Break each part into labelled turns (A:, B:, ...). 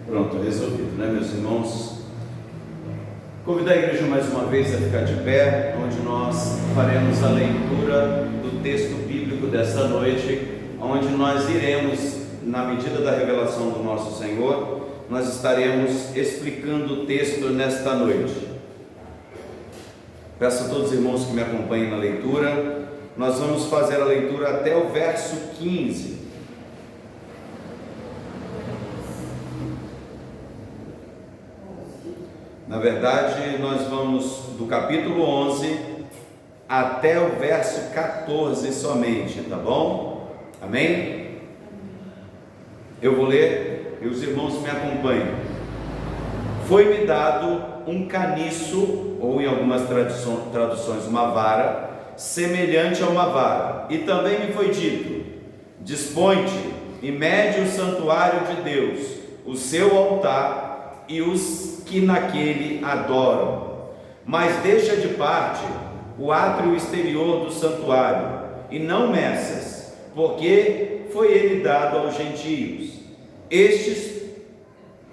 A: Pronto, resolvido, né, meus irmãos? Convido a igreja mais uma vez a ficar de pé, onde nós faremos a leitura do texto bíblico desta noite, onde nós iremos, na medida da revelação do nosso Senhor, nós estaremos explicando o texto nesta noite. Peço a todos os irmãos que me acompanhem na leitura. Nós vamos fazer a leitura até o verso 15. Na verdade, nós vamos do capítulo 11 até o verso 14 somente, tá bom? Amém? Eu vou ler e os irmãos me acompanham. Foi-me dado um caniço, ou em algumas traduções uma vara, semelhante a uma vara, e também me foi dito: dispõe-te e mede o santuário de Deus, o seu altar e os que naquele adoram, mas deixa de parte o átrio exterior do santuário, e não meças, porque foi ele dado aos gentios. Estes,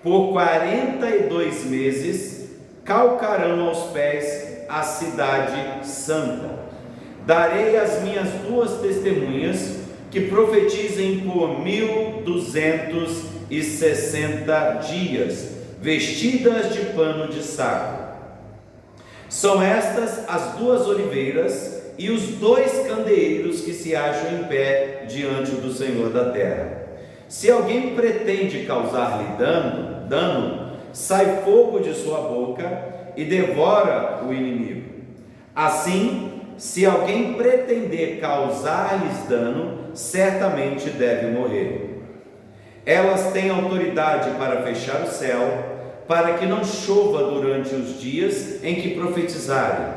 A: por 42 meses, calcarão aos pés a cidade santa. Darei as minhas duas testemunhas, que profetizem por 1260 dias, vestidas de pano de saco. São estas as duas oliveiras e os dois candeeiros que se acham em pé diante do Senhor da terra. Se alguém pretende causar-lhe dano, sai fogo de sua boca e devora o inimigo. Assim, se alguém pretender causar-lhes dano, certamente deve morrer. Elas têm autoridade para fechar o céu, para que não chova durante os dias em que profetizarem.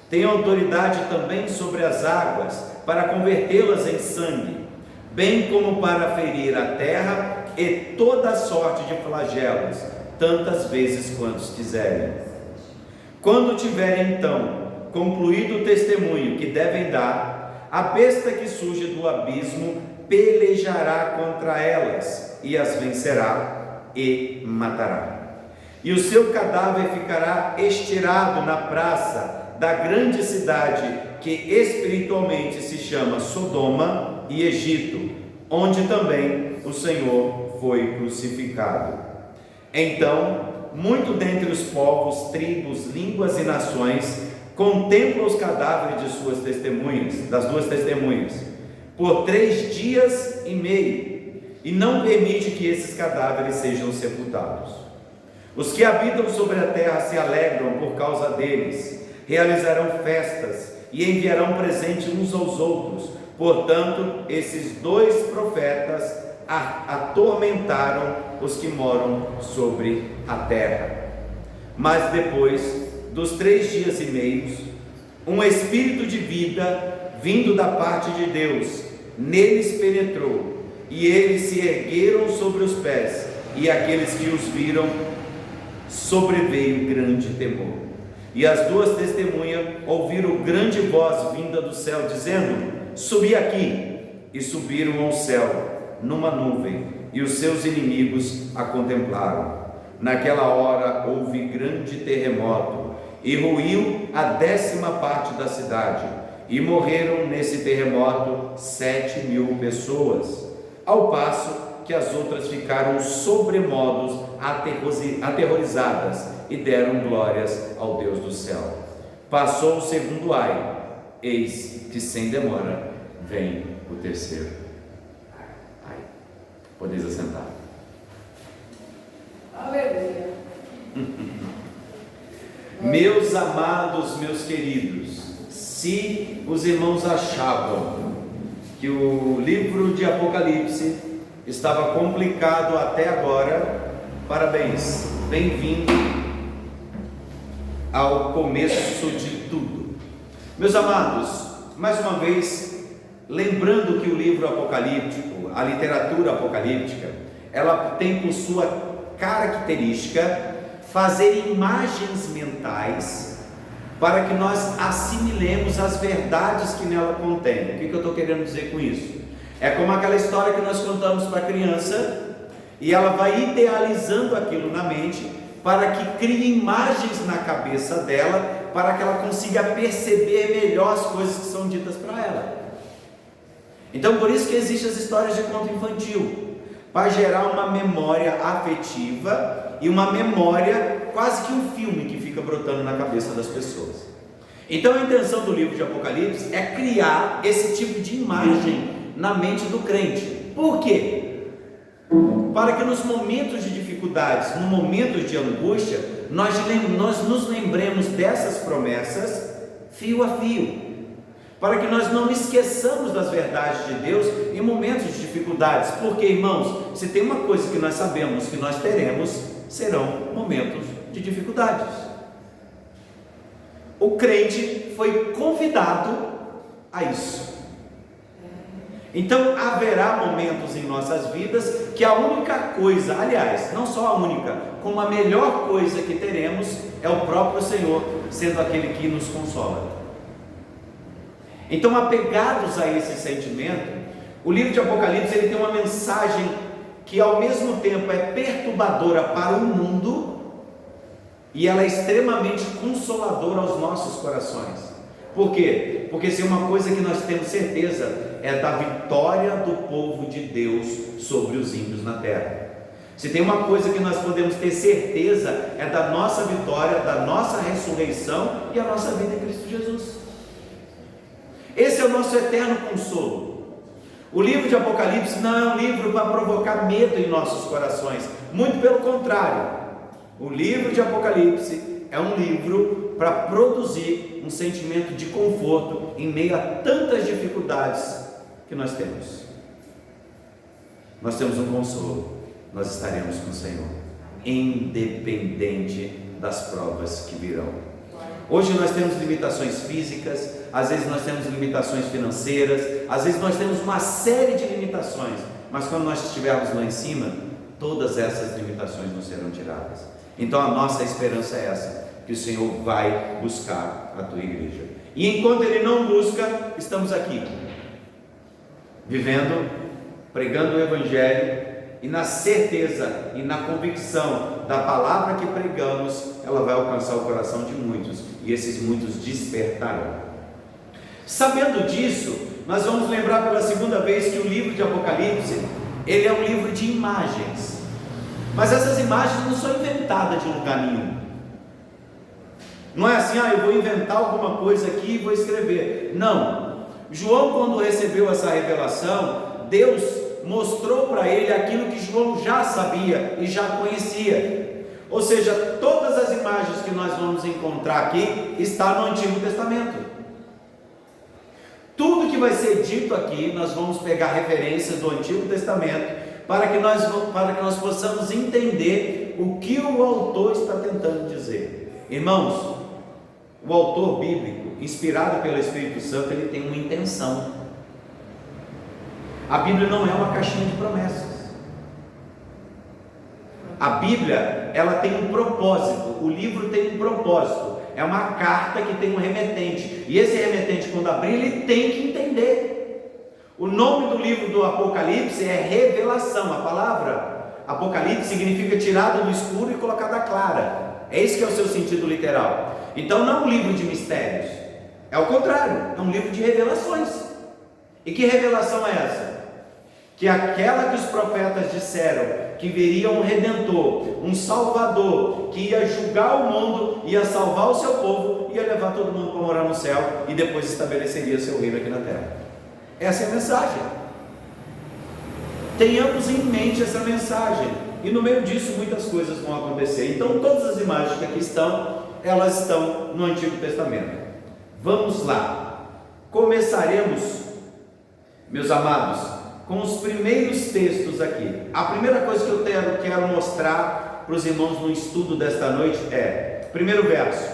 A: Tem autoridade também sobre as águas, para convertê-las em sangue, bem como para ferir a terra e toda sorte de flagelos, tantas vezes quantos quiserem. Quando tiverem então concluído o testemunho que devem dar, a besta que surge do abismo pelejará contra elas e as vencerá e matará. E o seu cadáver ficará estirado na praça da grande cidade, que espiritualmente se chama Sodoma e Egito, onde também o Senhor foi crucificado. Então, muito dentre os povos, tribos, línguas e nações contemplam os cadáveres de suas testemunhas, das duas testemunhas, por 3 dias e meio, e não permite que esses cadáveres sejam sepultados. Os que habitam sobre a terra se alegram por causa deles, realizarão festas e enviarão presente uns aos outros. Portanto, esses dois profetas atormentaram os que moram sobre a terra. Mas depois dos 3 dias e meio, um espírito de vida vindo da parte de Deus neles penetrou, e eles se ergueram sobre os pés, e aqueles que os viram sobreveio grande temor. E as duas testemunhas ouviram grande voz vinda do céu, dizendo: subi aqui. E subiram ao céu numa nuvem, e os seus inimigos a contemplaram. Naquela hora houve grande terremoto, e ruiu a 10ª parte da cidade, e morreram nesse terremoto 7.000 pessoas, ao passo que as outras ficaram sobremodos aterrorizadas e deram glórias ao Deus do céu. Passou o segundo ai, eis que sem demora vem o terceiro ai. Podeis assentar.
B: Aleluia.
A: Meus amados, meus queridos, se os irmãos achavam que o livro de Apocalipse estava complicado até agora, parabéns, bem-vindo ao começo de tudo. Meus amados, mais uma vez, lembrando que o livro apocalíptico, a literatura apocalíptica, ela tem por sua característica fazer imagens mentais para que nós assimilemos as verdades que nela contém. O que eu estou querendo dizer com isso? É como aquela história que nós contamos para a criança, e ela vai idealizando aquilo na mente, para que crie imagens na cabeça dela, para que ela consiga perceber melhor as coisas que são ditas para ela. Então por isso que existem as histórias de conto infantil, para gerar uma memória afetiva e uma memória, quase que um filme que fica brotando na cabeça das pessoas. Então a intenção do livro de Apocalipse é criar esse tipo de imagem na mente do crente. Por quê? Para que nos momentos de dificuldades, no momentos de angústia, nós nos lembremos dessas promessas fio a fio, para que nós não esqueçamos das verdades de Deus em momentos de dificuldades. Porque, irmãos, se tem uma coisa que nós sabemos que nós teremos, serão momentos de dificuldades. O crente foi convidado a isso. Então haverá momentos em nossas vidas que a única coisa, aliás, não só a única, como a melhor coisa que teremos é o próprio Senhor, sendo aquele que nos consola. Então, apegados a esse sentimento, o livro de Apocalipse ele tem uma mensagem que ao mesmo tempo é perturbadora para o mundo e ela é extremamente consoladora aos nossos corações. Por quê? Porque se uma coisa que nós temos certeza é da vitória do povo de Deus sobre os ímpios na terra. Se tem uma coisa que nós podemos ter certeza é da nossa vitória, da nossa ressurreição e a nossa vida em Cristo Jesus. Esse é o nosso eterno consolo. O livro de Apocalipse não é um livro para provocar medo em nossos corações, muito pelo contrário. O livro de Apocalipse é um livro para produzir um sentimento de conforto em meio a tantas dificuldades que nós temos. Nós temos um consolo, nós estaremos com o Senhor, independente das provas que virão. Hoje nós temos limitações físicas, às vezes nós temos limitações financeiras, às vezes nós temos uma série de limitações, mas quando nós estivermos lá em cima, todas essas limitações nos serão tiradas. Então a nossa esperança é essa, que o Senhor vai buscar a tua igreja. E enquanto Ele não busca, estamos aqui, vivendo, pregando o Evangelho, e na certeza e na convicção da palavra que pregamos, ela vai alcançar o coração de muitos, e esses muitos despertarão. Sabendo disso, nós vamos lembrar pela segunda vez que o livro de Apocalipse, ele é um livro de imagens, mas essas imagens não são inventadas de lugar nenhum. Não é assim, eu vou inventar alguma coisa aqui e vou escrever. Não. João, quando recebeu essa revelação, Deus mostrou para ele aquilo que João já sabia e já conhecia. Ou seja, todas as imagens que nós vamos encontrar aqui está no Antigo Testamento. Tudo que vai ser dito aqui, nós vamos pegar referências do Antigo Testamento para que nós possamos entender o que o autor está tentando dizer. Irmãos, o autor bíblico, inspirado pelo Espírito Santo, ele tem uma intenção. A Bíblia não é uma caixinha de promessas. A Bíblia, ela tem um propósito. O livro tem um propósito. É uma carta que tem um remetente. E esse remetente, quando abrir, ele tem que entender. O nome do livro do Apocalipse é revelação. A palavra Apocalipse significa tirado do escuro e colocado à clara. É esse que é o seu sentido literal. Então não é um livro de mistérios. É o contrário. É um livro de revelações. E que revelação é essa? Que aquela que os profetas disseram, que viria um Redentor, um Salvador, que ia julgar o mundo, ia salvar o seu povo, ia levar todo mundo para morar no céu, e depois estabeleceria seu reino aqui na terra. Essa é a mensagem. Tenhamos em mente essa mensagem, e no meio disso muitas coisas vão acontecer. Então todas as imagens que aqui estão, elas estão no Antigo Testamento. Vamos lá. Começaremos, meus amados, com os primeiros textos aqui. A primeira coisa que eu quero mostrar para os irmãos no estudo desta noite é, primeiro verso: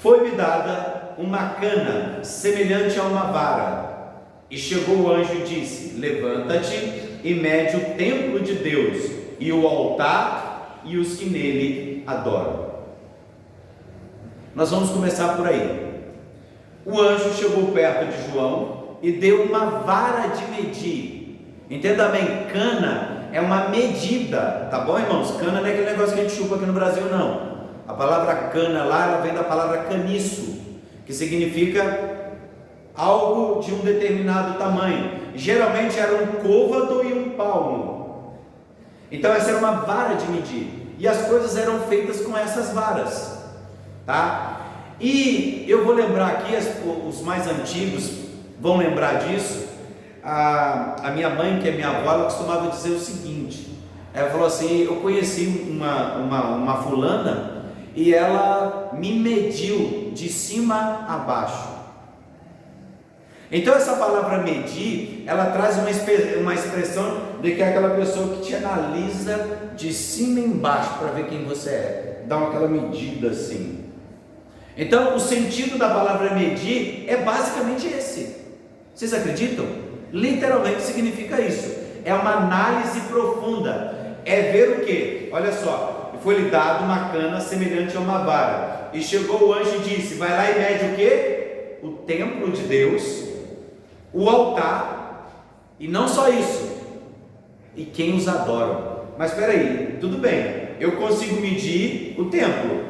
A: foi-me dada uma cana semelhante a uma vara, e chegou o anjo e disse: levanta-te e mede o templo de Deus, e o altar e os que nele adoram. Nós vamos começar por aí. O anjo chegou perto de João e deu uma vara de medir. Entenda bem, cana é uma medida, tá bom, irmãos? Cana não é aquele negócio que a gente chupa aqui no Brasil, não. A palavra cana lá, ela vem da palavra caniço, que significa algo de um determinado tamanho. Geralmente era um côvado e um palmo. Então essa era uma vara de medir, e as coisas eram feitas com essas varas, tá? E eu vou lembrar aqui, os mais antigos vão lembrar disso. A minha mãe, que é minha avó, ela costumava dizer o seguinte: ela falou assim: eu conheci uma fulana e ela me mediu de cima a baixo. Então essa palavra medir, ela traz uma expressão de que é aquela pessoa que te analisa de cima embaixo para ver quem você é, dá aquela medida assim. Então o sentido da palavra medir é basicamente esse. Vocês acreditam? Literalmente significa isso. É uma análise profunda. É ver o que? Olha só, foi-lhe dado uma cana semelhante a uma vara, e chegou o anjo e disse: vai lá e mede o que? O templo de Deus, o altar, e não só isso, e quem os adoram. Mas espera aí, tudo bem, eu consigo medir o templo,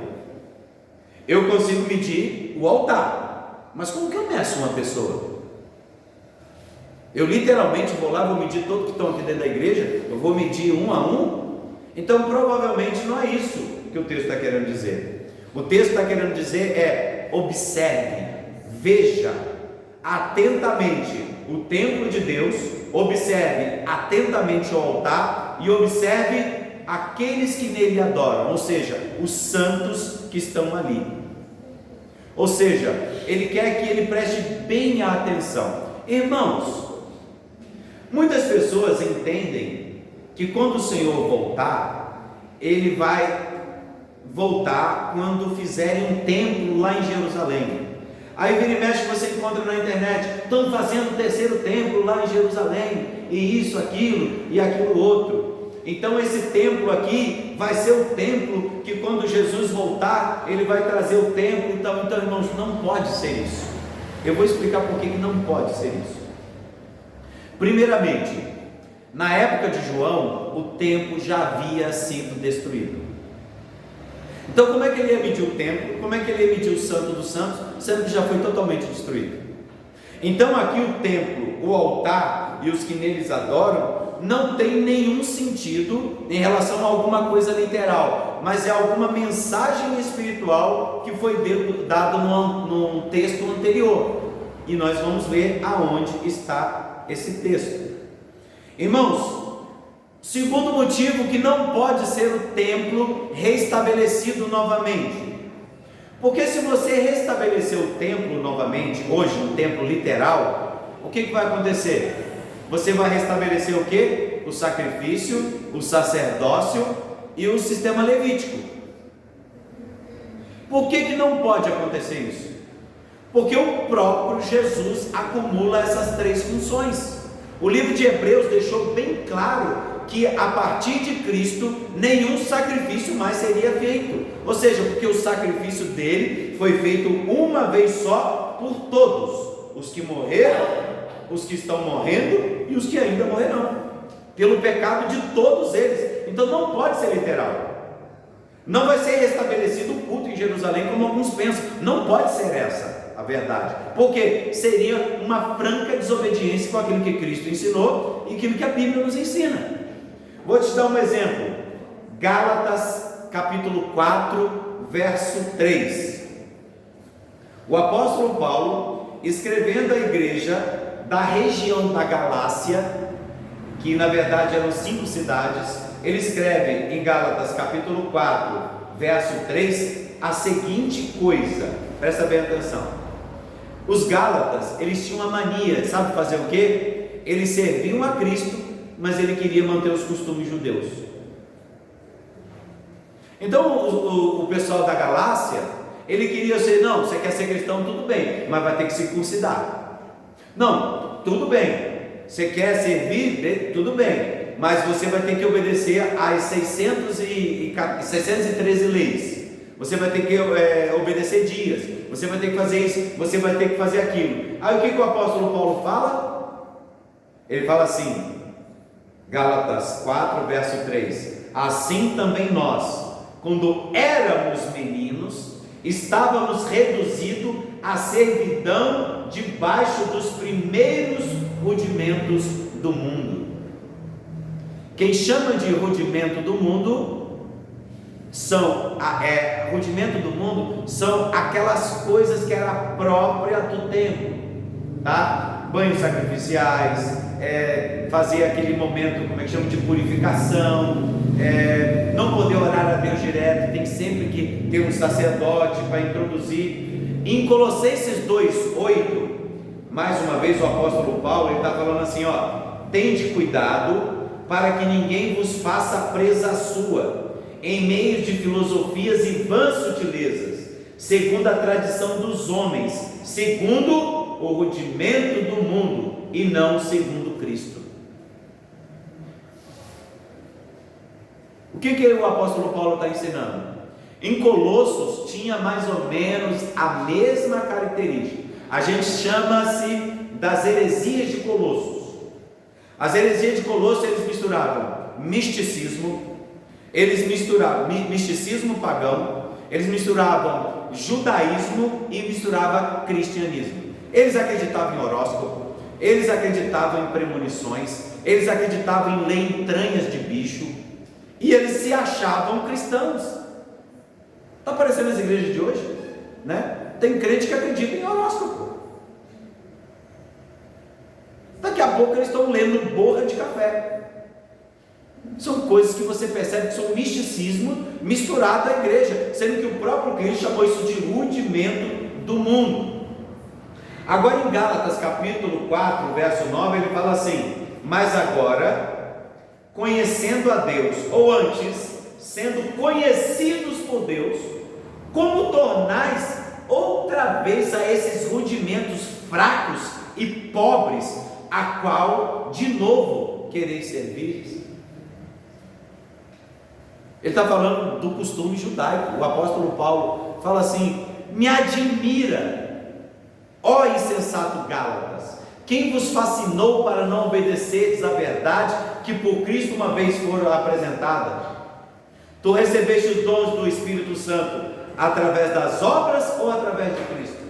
A: eu consigo medir o altar, mas como que eu meço uma pessoa? Eu literalmente vou lá, vou medir todos que estão aqui dentro da igreja, eu vou medir um a um? Então provavelmente não é isso que o texto está querendo dizer. O texto está querendo dizer observe, veja atentamente o templo de Deus, observe atentamente o altar e observe aqueles que nele adoram, ou seja, os santos que estão ali. Ou seja, ele quer que ele preste bem a atenção. Irmãos, muitas pessoas entendem que quando o Senhor voltar, ele vai voltar quando fizerem um templo lá em Jerusalém. Aí vira e mexe, você encontra na internet: estão fazendo o terceiro templo lá em Jerusalém, e isso, aquilo e aquilo outro. Então esse templo aqui vai ser o templo que quando Jesus voltar, ele vai trazer o templo. Então irmãos, não pode ser isso. Eu vou explicar por que não pode ser isso. Primeiramente, na época de João, o templo já havia sido destruído. Então como é que ele ia medir o templo? Como é que ele ia medir o santo dos santos, sendo que já foi totalmente destruído? Então aqui o templo, o altar e os que neles adoram não tem nenhum sentido em relação a alguma coisa literal, mas é alguma mensagem espiritual que foi dado num texto anterior, e nós vamos ver aonde está esse texto. Irmãos, segundo motivo que não pode ser o templo restabelecido novamente, porque se você restabelecer o templo novamente, hoje um templo literal, o que vai acontecer? Você vai restabelecer o que? O sacrifício, o sacerdócio e o sistema levítico. Por que não pode acontecer isso? Porque o próprio Jesus acumula essas três funções. O livro de Hebreus deixou bem claro que a partir de Cristo nenhum sacrifício mais seria feito, ou seja, porque o sacrifício dele foi feito uma vez só por todos, os que morreram, os que estão morrendo e os que ainda morrerão, pelo pecado de todos eles. Então não pode ser literal, não vai ser restabelecido o culto em Jerusalém como alguns pensam, não pode ser essa a verdade, porque seria uma franca desobediência com aquilo que Cristo ensinou e aquilo que a Bíblia nos ensina. Vou te dar um exemplo. Gálatas capítulo 4 verso 3. O apóstolo Paulo, escrevendo à igreja da região da Galácia, que na verdade eram 5 cidades, ele escreve em Gálatas capítulo 4 verso 3 a seguinte coisa, presta bem atenção. Os Gálatas, eles tinham uma mania, sabe fazer o que? Eles serviam a Cristo, mas ele queria manter os costumes judeus. Então o pessoal da Galácia, ele queria ser: não, você quer ser cristão, tudo bem, mas vai ter que circuncidar. Não, tudo bem, você quer servir, tudo bem, mas você vai ter que obedecer às 613 leis. Você vai ter que obedecer dias, você vai ter que fazer isso, você vai ter que fazer aquilo. Aí o que o apóstolo Paulo fala? Ele fala assim: Gálatas 4, verso 3: assim também nós, quando éramos meninos, estávamos reduzidos à servidão debaixo dos primeiros rudimentos do mundo. Quem chama de rudimento do mundo rudimento do mundo são aquelas coisas que era própria do tempo, tá? Banhos sacrificiais, fazer aquele momento, como é que chama, de purificação, não poder orar a Deus direto, tem sempre que ter um sacerdote para introduzir. Em Colossenses 2:8, mais uma vez o apóstolo Paulo, ele está falando assim, tende cuidado para que ninguém vos faça presa sua, em meio de filosofias e vãs sutilezas, segundo a tradição dos homens, segundo o rudimento do mundo, e não segundo Cristo. O que o apóstolo Paulo está ensinando? Em Colossos tinha mais ou menos a mesma característica. A gente chama-se das heresias de Colossos. As heresias de Colossos, eles misturavam misticismo, eles misturavam misticismo pagão, eles misturavam judaísmo e misturavam cristianismo. Eles acreditavam em horóscopo, eles acreditavam em premonições, eles acreditavam em ler entranhas de bicho, e eles se achavam cristãos. Está aparecendo nas igrejas de hoje, né? Tem crente que acredita em horóscopo. Daqui a pouco eles estão lendo borra de café. São coisas que você percebe que são misticismo misturado à igreja, sendo que o próprio Cristo chamou isso de rudimento do mundo. Agora em Gálatas capítulo 4, verso 9, ele fala assim: mas agora, conhecendo a Deus, ou antes, sendo conhecidos por Deus, como tornais outra vez a esses rudimentos fracos e pobres, a qual de novo quereis servir? Ele está falando do costume judaico. O apóstolo Paulo fala assim: me admira, ó insensato Gálatas, quem vos fascinou para não obedecerdes à verdade que por Cristo uma vez foram apresentada? Tu recebeste os dons do Espírito Santo através das obras ou através de Cristo?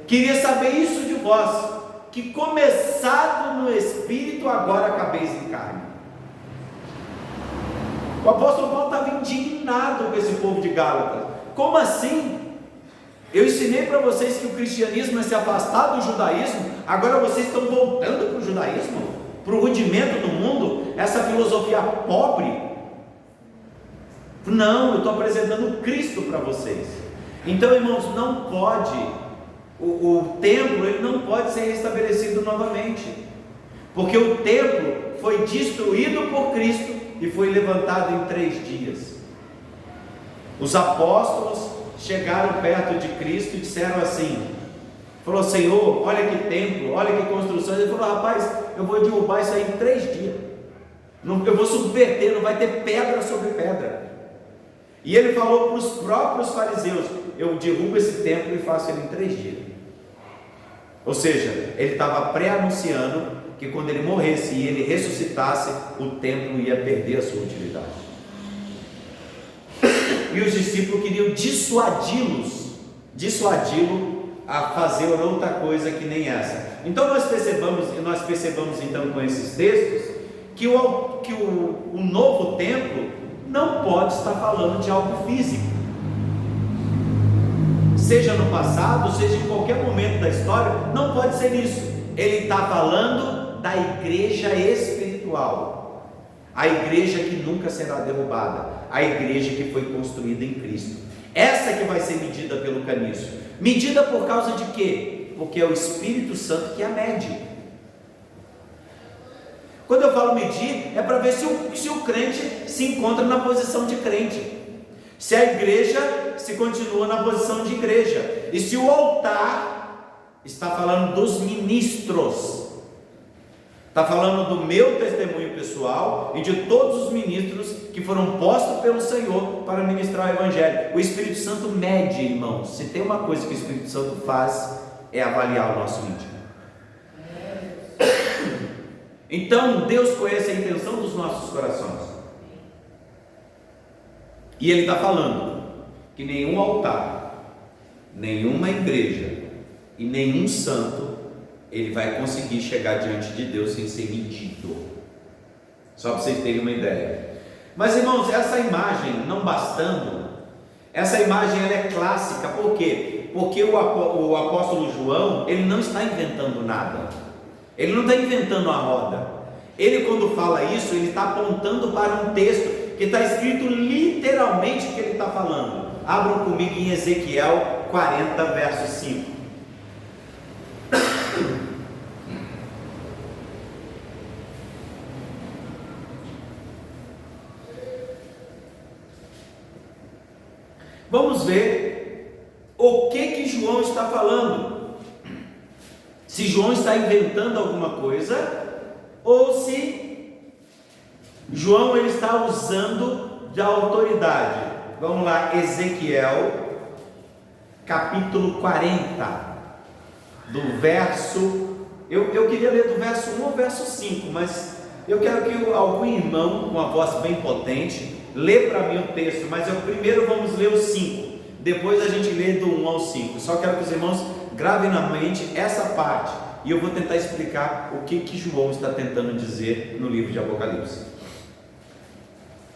A: Queria saber isso de vós, que começado no Espírito, agora acabeis em carne. O apóstolo Paulo estava indignado com esse povo de Gálatas. Como assim? Eu ensinei para vocês que o cristianismo é se afastar do judaísmo, agora vocês estão voltando para o judaísmo, para o rudimento do mundo, essa filosofia pobre? Não, eu estou apresentando Cristo para vocês. Então, irmãos, não pode, o templo ele não pode ser restabelecido novamente, porque o templo foi destruído por Cristo e foi levantado em 3 dias. Os apóstolos chegaram perto de Cristo e disseram assim, falou: Senhor, olha que templo, olha que construção. Ele falou: rapaz, eu vou derrubar isso aí em 3 dias, eu vou subverter, não vai ter pedra sobre pedra. E ele falou para os próprios fariseus: eu derrubo esse templo e faço ele em 3 dias. Ou seja, ele estava pré-anunciando que quando ele morresse e ele ressuscitasse, o templo ia perder a sua utilidade. E os discípulos queriam dissuadi-lo a fazer outra coisa que nem essa. Então nós percebamos então com esses textos que o novo templo não pode estar falando de algo físico, seja no passado, seja em qualquer momento da história, não pode ser isso. Ele está falando da igreja espiritual, a igreja que nunca será derrubada, a igreja que foi construída em Cristo. Essa que vai ser medida pelo caniço. Medida por causa de quê? Porque é o Espírito Santo que a mede. Quando eu falo medir, é para ver se o crente se encontra na posição de crente, se a igreja se continua na posição de igreja, e se o altar está falando dos ministros, está falando do meu testemunho pessoal e de todos os ministros que foram postos pelo Senhor para ministrar o Evangelho. O Espírito Santo mede, irmãos. Se tem uma coisa que o Espírito Santo faz, é avaliar o nosso íntimo. Então Deus conhece a intenção dos nossos corações. E Ele está falando que nenhum altar, nenhuma igreja e nenhum santo ele vai conseguir chegar diante de Deus sem ser medido. Só para vocês terem uma ideia. Mas irmãos, essa imagem não bastando, essa imagem ela é clássica. Por quê? Porque o apóstolo João, ele não está inventando nada. Ele não está inventando a roda. Ele, quando fala isso, ele está apontando para um texto que está escrito literalmente o que ele está falando. Abram comigo em Ezequiel 40, verso 5. Vamos ver o que João está falando. Se João está inventando alguma coisa, ou se João ele está usando de autoridade. Vamos lá, Ezequiel, capítulo 40, do verso... Eu queria ler do verso 1 ao verso 5, mas eu quero que algum irmão, com uma voz bem potente, lê para mim o texto, mas primeiro vamos ler o 5, depois a gente lê do 1 ao 5. Só quero que os irmãos gravem na mente essa parte, e eu vou tentar explicar o que João está tentando dizer no livro de Apocalipse.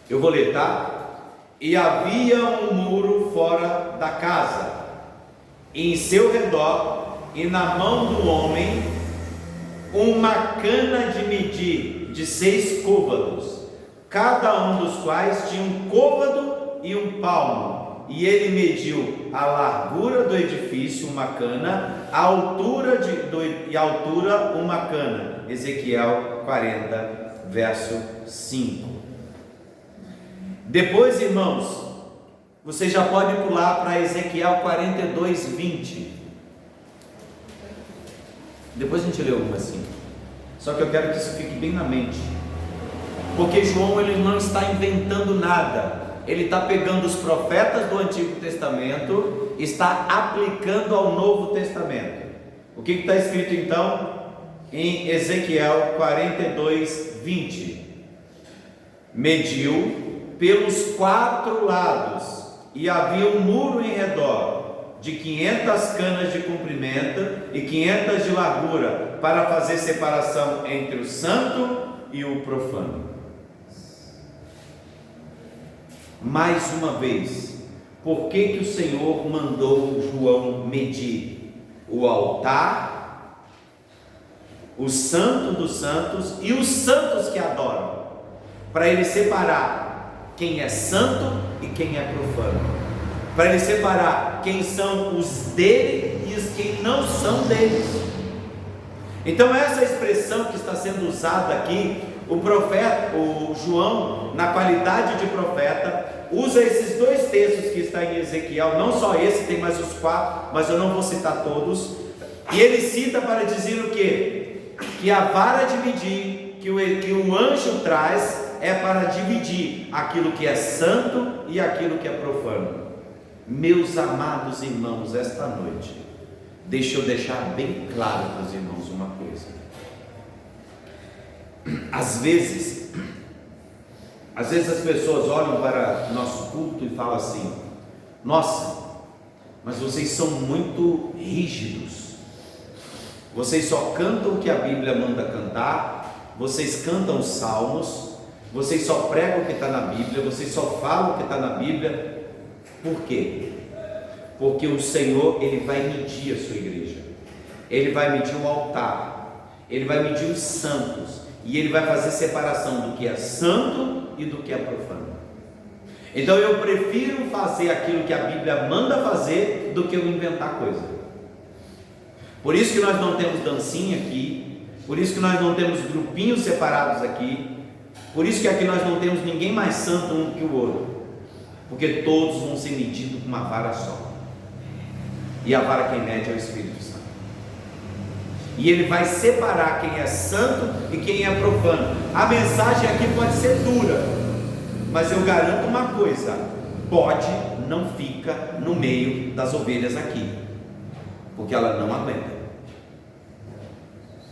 A: Eu vou ler, tá? E havia um muro fora da casa, e em seu redor, e na mão do homem, uma cana de medir de 6 côvados, cada um dos quais tinha um côvado e um palmo, e ele mediu a largura do edifício, uma cana, a altura e a altura, uma cana. Ezequiel 40, verso 5. Depois, irmãos, você já pode pular para Ezequiel 42, 20. Depois a gente lê alguma assim. Só que eu quero que isso fique bem na mente. Porque João ele não está inventando nada. Ele está pegando os profetas do Antigo Testamento, está aplicando ao Novo Testamento. O que está escrito então em Ezequiel 42, 20? Mediu pelos 4 lados, e havia um muro em redor, de 500 canas de comprimento e 500 de largura, para fazer separação entre o santo e o profano. Mais uma vez, por que o Senhor mandou João medir o altar, o santo dos santos e os santos que adoram, para ele separar quem é santo e quem é profano, para ele separar quem são os dele e os que não são deles. Então essa expressão que está sendo usada aqui, o João, na qualidade de profeta, usa esses 2 textos que está em Ezequiel, não só esse, tem mais os 4, mas eu não vou citar todos, e ele cita para dizer o quê? Que a vara de medir que o anjo traz é para dividir aquilo que é santo e aquilo que é profano. Meus amados irmãos, esta noite, deixa eu deixar bem claro para os irmãos uma coisa. Às vezes as pessoas olham para nosso culto e falam assim: nossa, mas vocês são muito rígidos, vocês só cantam o que a Bíblia manda cantar, vocês cantam salmos, vocês só pregam o que está na Bíblia, vocês só falam o que está na Bíblia. Por quê? Porque o Senhor ele vai medir a sua igreja, ele vai medir o altar, ele vai medir os santos, e ele vai fazer separação do que é santo e do que é profano. Então eu prefiro fazer aquilo que a Bíblia manda fazer do que eu inventar coisa. Por isso que nós não temos dancinha aqui, por isso que nós não temos grupinhos separados aqui, por isso que aqui nós não temos ninguém mais santo um que o outro, porque todos vão ser medidos com uma vara só, e a vara quem mede é o Espírito Santo, e ele vai separar quem é santo e quem é profano. A mensagem aqui pode ser dura, mas eu garanto uma coisa: bode não fica no meio das ovelhas aqui, porque ela não aguenta.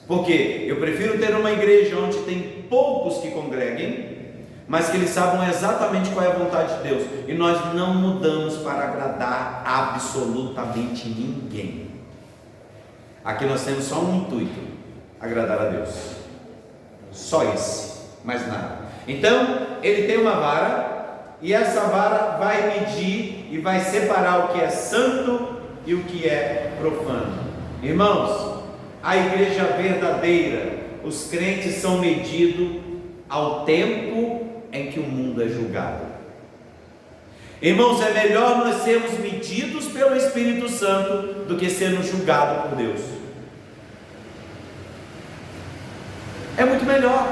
A: Porque eu prefiro ter uma igreja onde tem poucos que congreguem, mas que eles saibam exatamente qual é a vontade de Deus. E nós não mudamos para agradar absolutamente ninguém. Aqui nós temos só um intuito: agradar a Deus. Só esse, mais nada. Então, ele tem uma vara, e essa vara vai medir e vai separar o que é santo e o que é profano. Irmãos, a igreja verdadeira, os crentes são medidos ao tempo em que o mundo é julgado. Irmãos, é melhor nós sermos medidos pelo Espírito Santo do que sermos julgados por Deus. É muito melhor.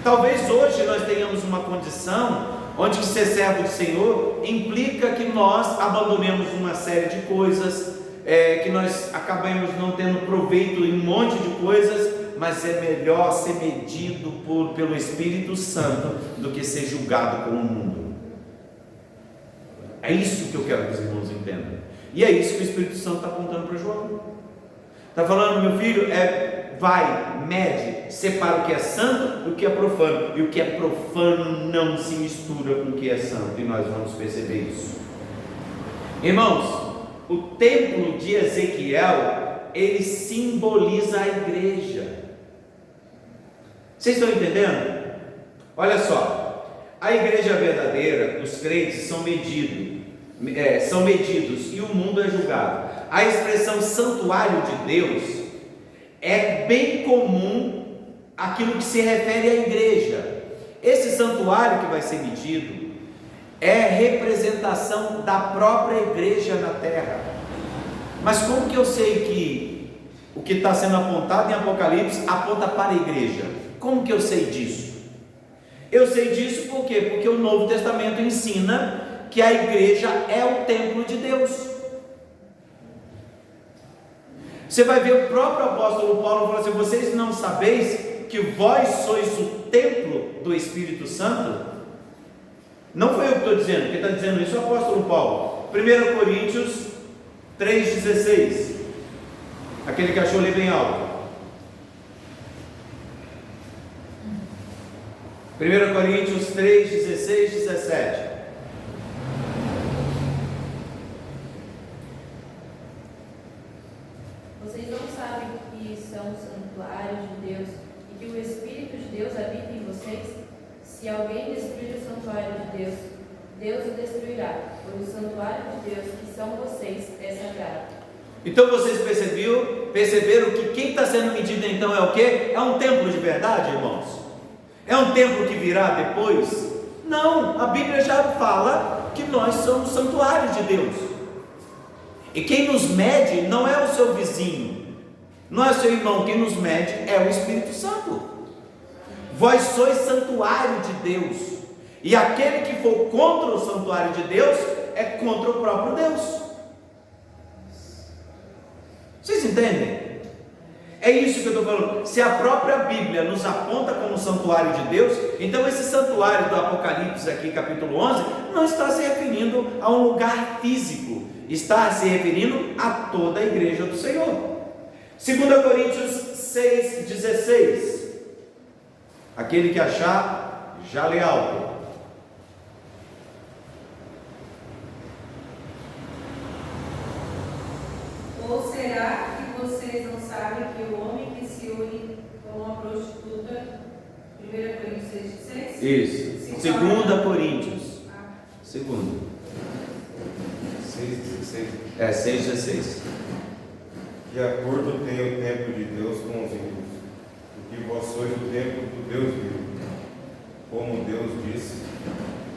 A: Talvez hoje nós tenhamos uma condição onde que ser servo do Senhor implica que nós abandonemos uma série de coisas, que nós acabamos não tendo proveito em um monte de coisas, mas é melhor ser medido pelo Espírito Santo do que ser julgado como o mundo. É isso que eu quero que os irmãos entendam, e é isso que o Espírito Santo está apontando para João. Está falando: meu filho, vai, mede, separa o que é santo do que é profano, e o que é profano não se mistura com o que é santo, e nós vamos perceber isso. Irmãos, o templo de Ezequiel, ele simboliza a igreja. Vocês estão entendendo? Olha só, a igreja verdadeira, os crentes são medidos e o mundo é julgado. A expressão santuário de Deus é bem comum aquilo que se refere à igreja. Esse santuário que vai ser medido é representação da própria igreja na terra. Mas como que eu sei que o que está sendo apontado em Apocalipse aponta para a igreja? Como que eu sei disso? Eu sei disso por quê? Porque o Novo Testamento ensina que a igreja é o templo de Deus. Você vai ver o próprio apóstolo Paulo falando assim: vocês não sabeis que vós sois o templo do Espírito Santo? Não foi eu que estou dizendo, quem está dizendo isso é o apóstolo Paulo. 1 Coríntios 3,16. Aquele que achou, lê bem alto. 1 Coríntios 3, 16, 17.
B: Vocês não sabem que são santuários de Deus e que o Espírito de Deus habita em vocês? Se alguém destruir o santuário de Deus, Deus o destruirá, pois o santuário de Deus, que são vocês, é sagrado.
A: Então vocês perceberam que quem está sendo medido então é o quê? É um templo de verdade, irmãos? É um templo que virá depois? Não, a Bíblia já fala que nós somos santuários de Deus. E quem nos mede não é o seu vizinho, não é o seu irmão, quem nos mede é o Espírito Santo. Vós sois santuário de Deus, e aquele que for contra o santuário de Deus é contra o próprio Deus. Vocês entendem? É isso que eu estou falando. Se a própria Bíblia nos aponta como santuário de Deus, então esse santuário do Apocalipse aqui, capítulo 11, não está se referindo a um lugar físico, está se referindo a toda a igreja do Senhor. 2 Coríntios 6, 16. Aquele que achar, já lê alto.
C: Ou será que vocês não sabem que o homem que se une com uma prostituta, 1 Coríntios 6,16?
A: Isso, 2 Coríntios. Segundo.
D: 6,16.
A: 6,16.
D: De acordo tem o templo de Deus com os ímpios, porque vós sois o templo do Deus vivo. Como Deus disse: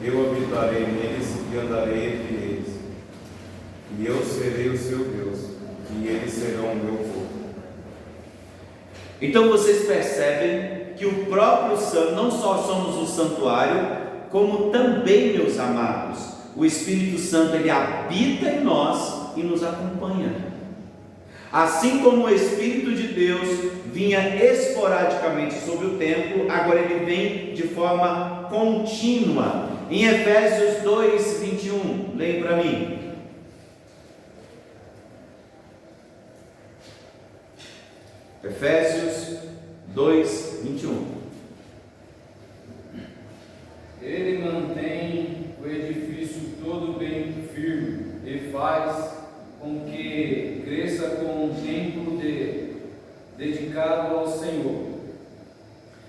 D: eu habitarei neles e andarei entre eles, e eu serei o seu Deus, e eles serão o meu povo.
A: Então vocês percebem que o próprio santo, não só somos o santuário, como também, meus amados, o Espírito Santo, ele habita em nós e nos acompanha. Assim como o Espírito de Deus vinha esporadicamente sobre o templo, agora ele vem de forma contínua. Em Efésios 2, 21, leia para mim. Efésios 2, 21.
E: Ele mantém o edifício todo bem firme e faz com que cresça com um templo dedicado ao Senhor.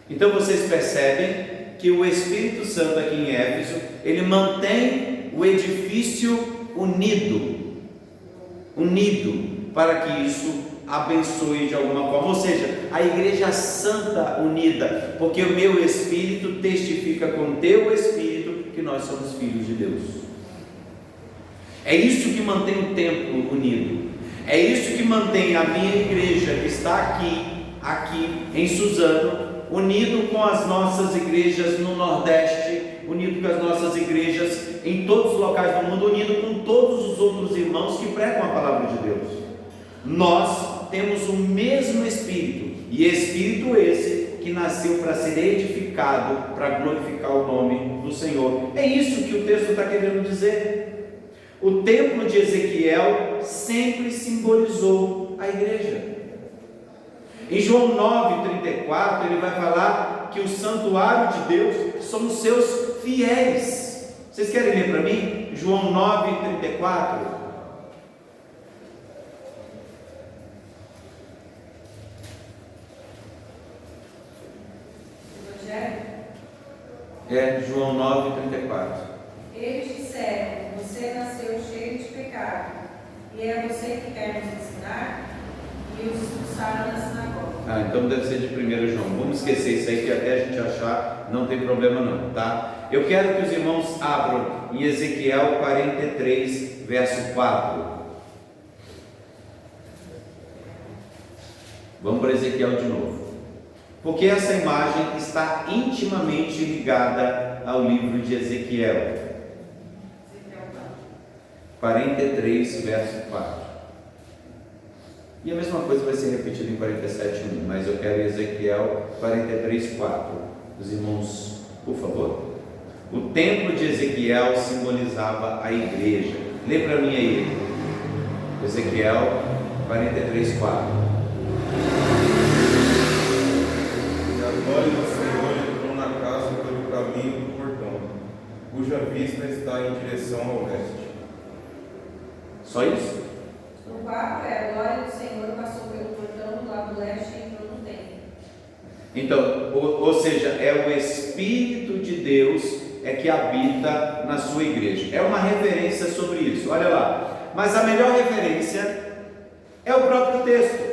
A: Então vocês percebem que o Espírito Santo aqui em Éfeso, ele mantém o edifício unido, para que isso abençoe de alguma forma, ou seja, a igreja santa unida, porque o meu Espírito testifica com o teu Espírito que nós somos filhos de Deus. É isso que mantém o templo unido, é isso que mantém a minha igreja que está aqui em Suzano, unido com as nossas igrejas no Nordeste, unido com as nossas igrejas em todos os locais do mundo, unido com todos os outros irmãos que pregam a palavra de Deus. Nós temos o mesmo Espírito, e Espírito esse que nasceu para ser edificado, para glorificar o nome do Senhor. É isso que o texto está querendo dizer. O templo de Ezequiel sempre simbolizou a igreja. Em João 9,34 ele vai falar que o santuário de Deus são os seus fiéis. Vocês querem ler para mim? João 9,34. João 9,34.
C: Eles disseram: você nasceu cheio de pecado, e é você que quer nos ensinar? E os expulsaram da sinagoga.
A: Então deve ser de 1 João. Vamos esquecer isso aí, que até a gente achar não tem problema não, tá? Eu quero que os irmãos abram em Ezequiel 43, verso 4. Vamos para Ezequiel de novo, porque essa imagem está intimamente ligada ao livro de Ezequiel. 43, verso 4. E a mesma coisa vai ser repetida em 47:1, mas eu quero Ezequiel 43:4. Os irmãos, por favor. O templo de Ezequiel simbolizava a igreja. Lê para mim aí. Ezequiel 43:4.
D: E a glória do Senhor entrou na casa pelo caminho do portão, cuja vista está em direção ao leste.
A: Só isso?
C: No 4 a glória do Senhor passou pelo portão do lado leste e entrou no templo.
A: Então, ou seja, é o Espírito de Deus que habita na sua igreja. É uma referência sobre isso, olha lá. Mas a melhor referência é o próprio texto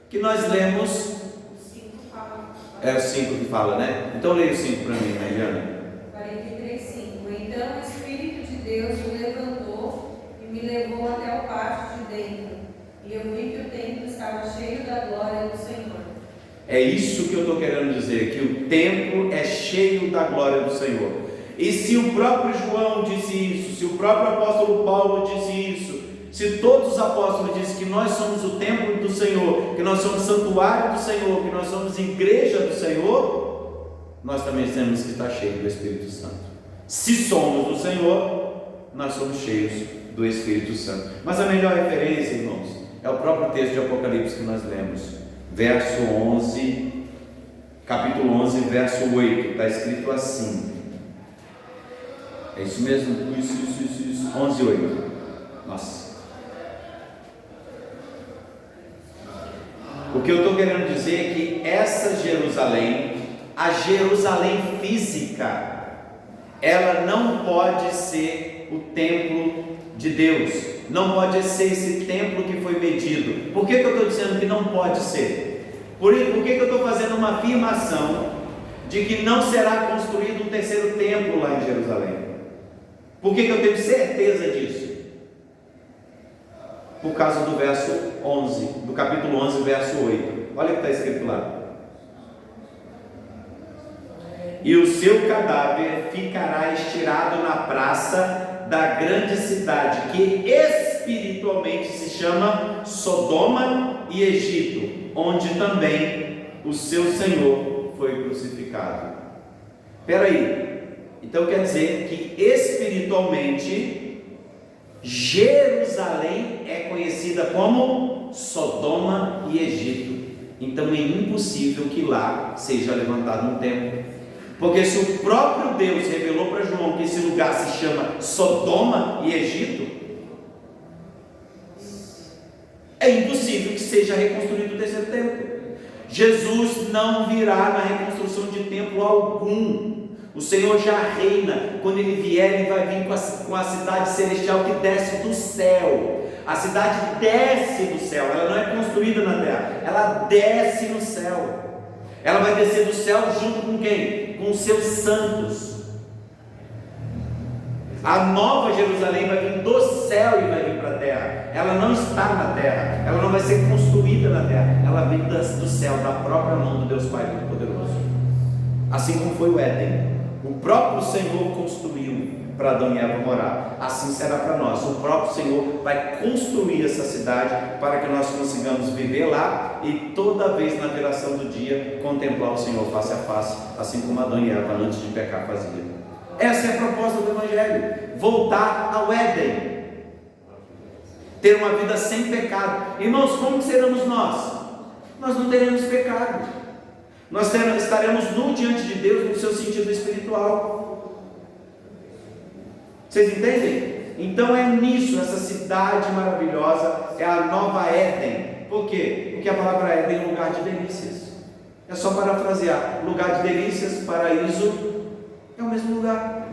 A: que nós lemos.
C: O 5 fala.
A: É o 5 que fala, né? Então leia o 5 para mim, Mariana.
C: 43:5. Então o Espírito de Deus o levantou e me levou até o pátio de dentro, e eu vi que o templo estava cheio da glória do Senhor.
A: É isso que eu estou querendo dizer, que o templo é cheio da glória do Senhor. E se o próprio João disse isso, se o próprio apóstolo Paulo disse isso, se todos os apóstolos dizem que nós somos o templo do Senhor, que nós somos santuário do Senhor, que nós somos igreja do Senhor, nós também temos que estar cheios do Espírito Santo. Se somos do Senhor, nós somos cheios do Espírito Santo. Mas a melhor referência, irmãos, é o próprio texto de Apocalipse que nós lemos, verso 11, capítulo 11, verso 8, está escrito assim. É isso mesmo? Isso. 11, 8. Nossa. O que eu estou querendo dizer é que essa Jerusalém, a Jerusalém física, ela não pode ser o templo de Deus, não pode ser esse templo que foi medido. Por que eu estou dizendo que não pode ser? Por que eu estou fazendo uma afirmação de que não será construído um terceiro templo lá em Jerusalém? Por que eu tenho certeza disso? Por causa do verso 11, do capítulo 11, verso 8. Olha o que está escrito lá. E o seu cadáver ficará estirado na praça da grande cidade, que espiritualmente se chama Sodoma e Egito, onde também o seu Senhor foi crucificado. Espera aí. Então quer dizer que espiritualmente Jerusalém é conhecida como Sodoma e Egito. então é impossível que lá seja levantado um templo. Porque se o próprio Deus revelou para João que esse lugar se chama Sodoma e Egito, é impossível que seja reconstruído o terceiro templo. Jesus não virá na reconstrução de templo algum. O Senhor já reina. Quando Ele vier, Ele vai vir com a cidade celestial que desce do céu. A cidade desce do céu, ela não é construída na terra, ela desce no céu. Ela vai descer do céu junto com quem? Com os seus santos. A nova Jerusalém vai vir do céu e vai vir para a terra. Ela não está na terra, ela não vai ser construída na terra, ela vem do céu, da própria mão do Deus Pai Todo-Poderoso. Assim como foi o Éden, o próprio Senhor construiu para Adão e Eva morar. Assim será para nós. O próprio Senhor vai construir essa cidade para que nós consigamos viver lá e toda vez na viração do dia contemplar o Senhor face a face, assim como Adão e Eva antes de pecar faziam. Essa é a proposta do Evangelho: voltar ao Éden, ter uma vida sem pecado. Irmãos, como que seremos nós? Nós não teremos pecado, nós estaremos nu diante de Deus no seu sentido espiritual. Vocês entendem? Então é nisso, essa cidade maravilhosa é a nova Éden. Por quê? Porque a palavra Éden é lugar de delícias. É só parafrasear: lugar de delícias, paraíso, é o mesmo lugar.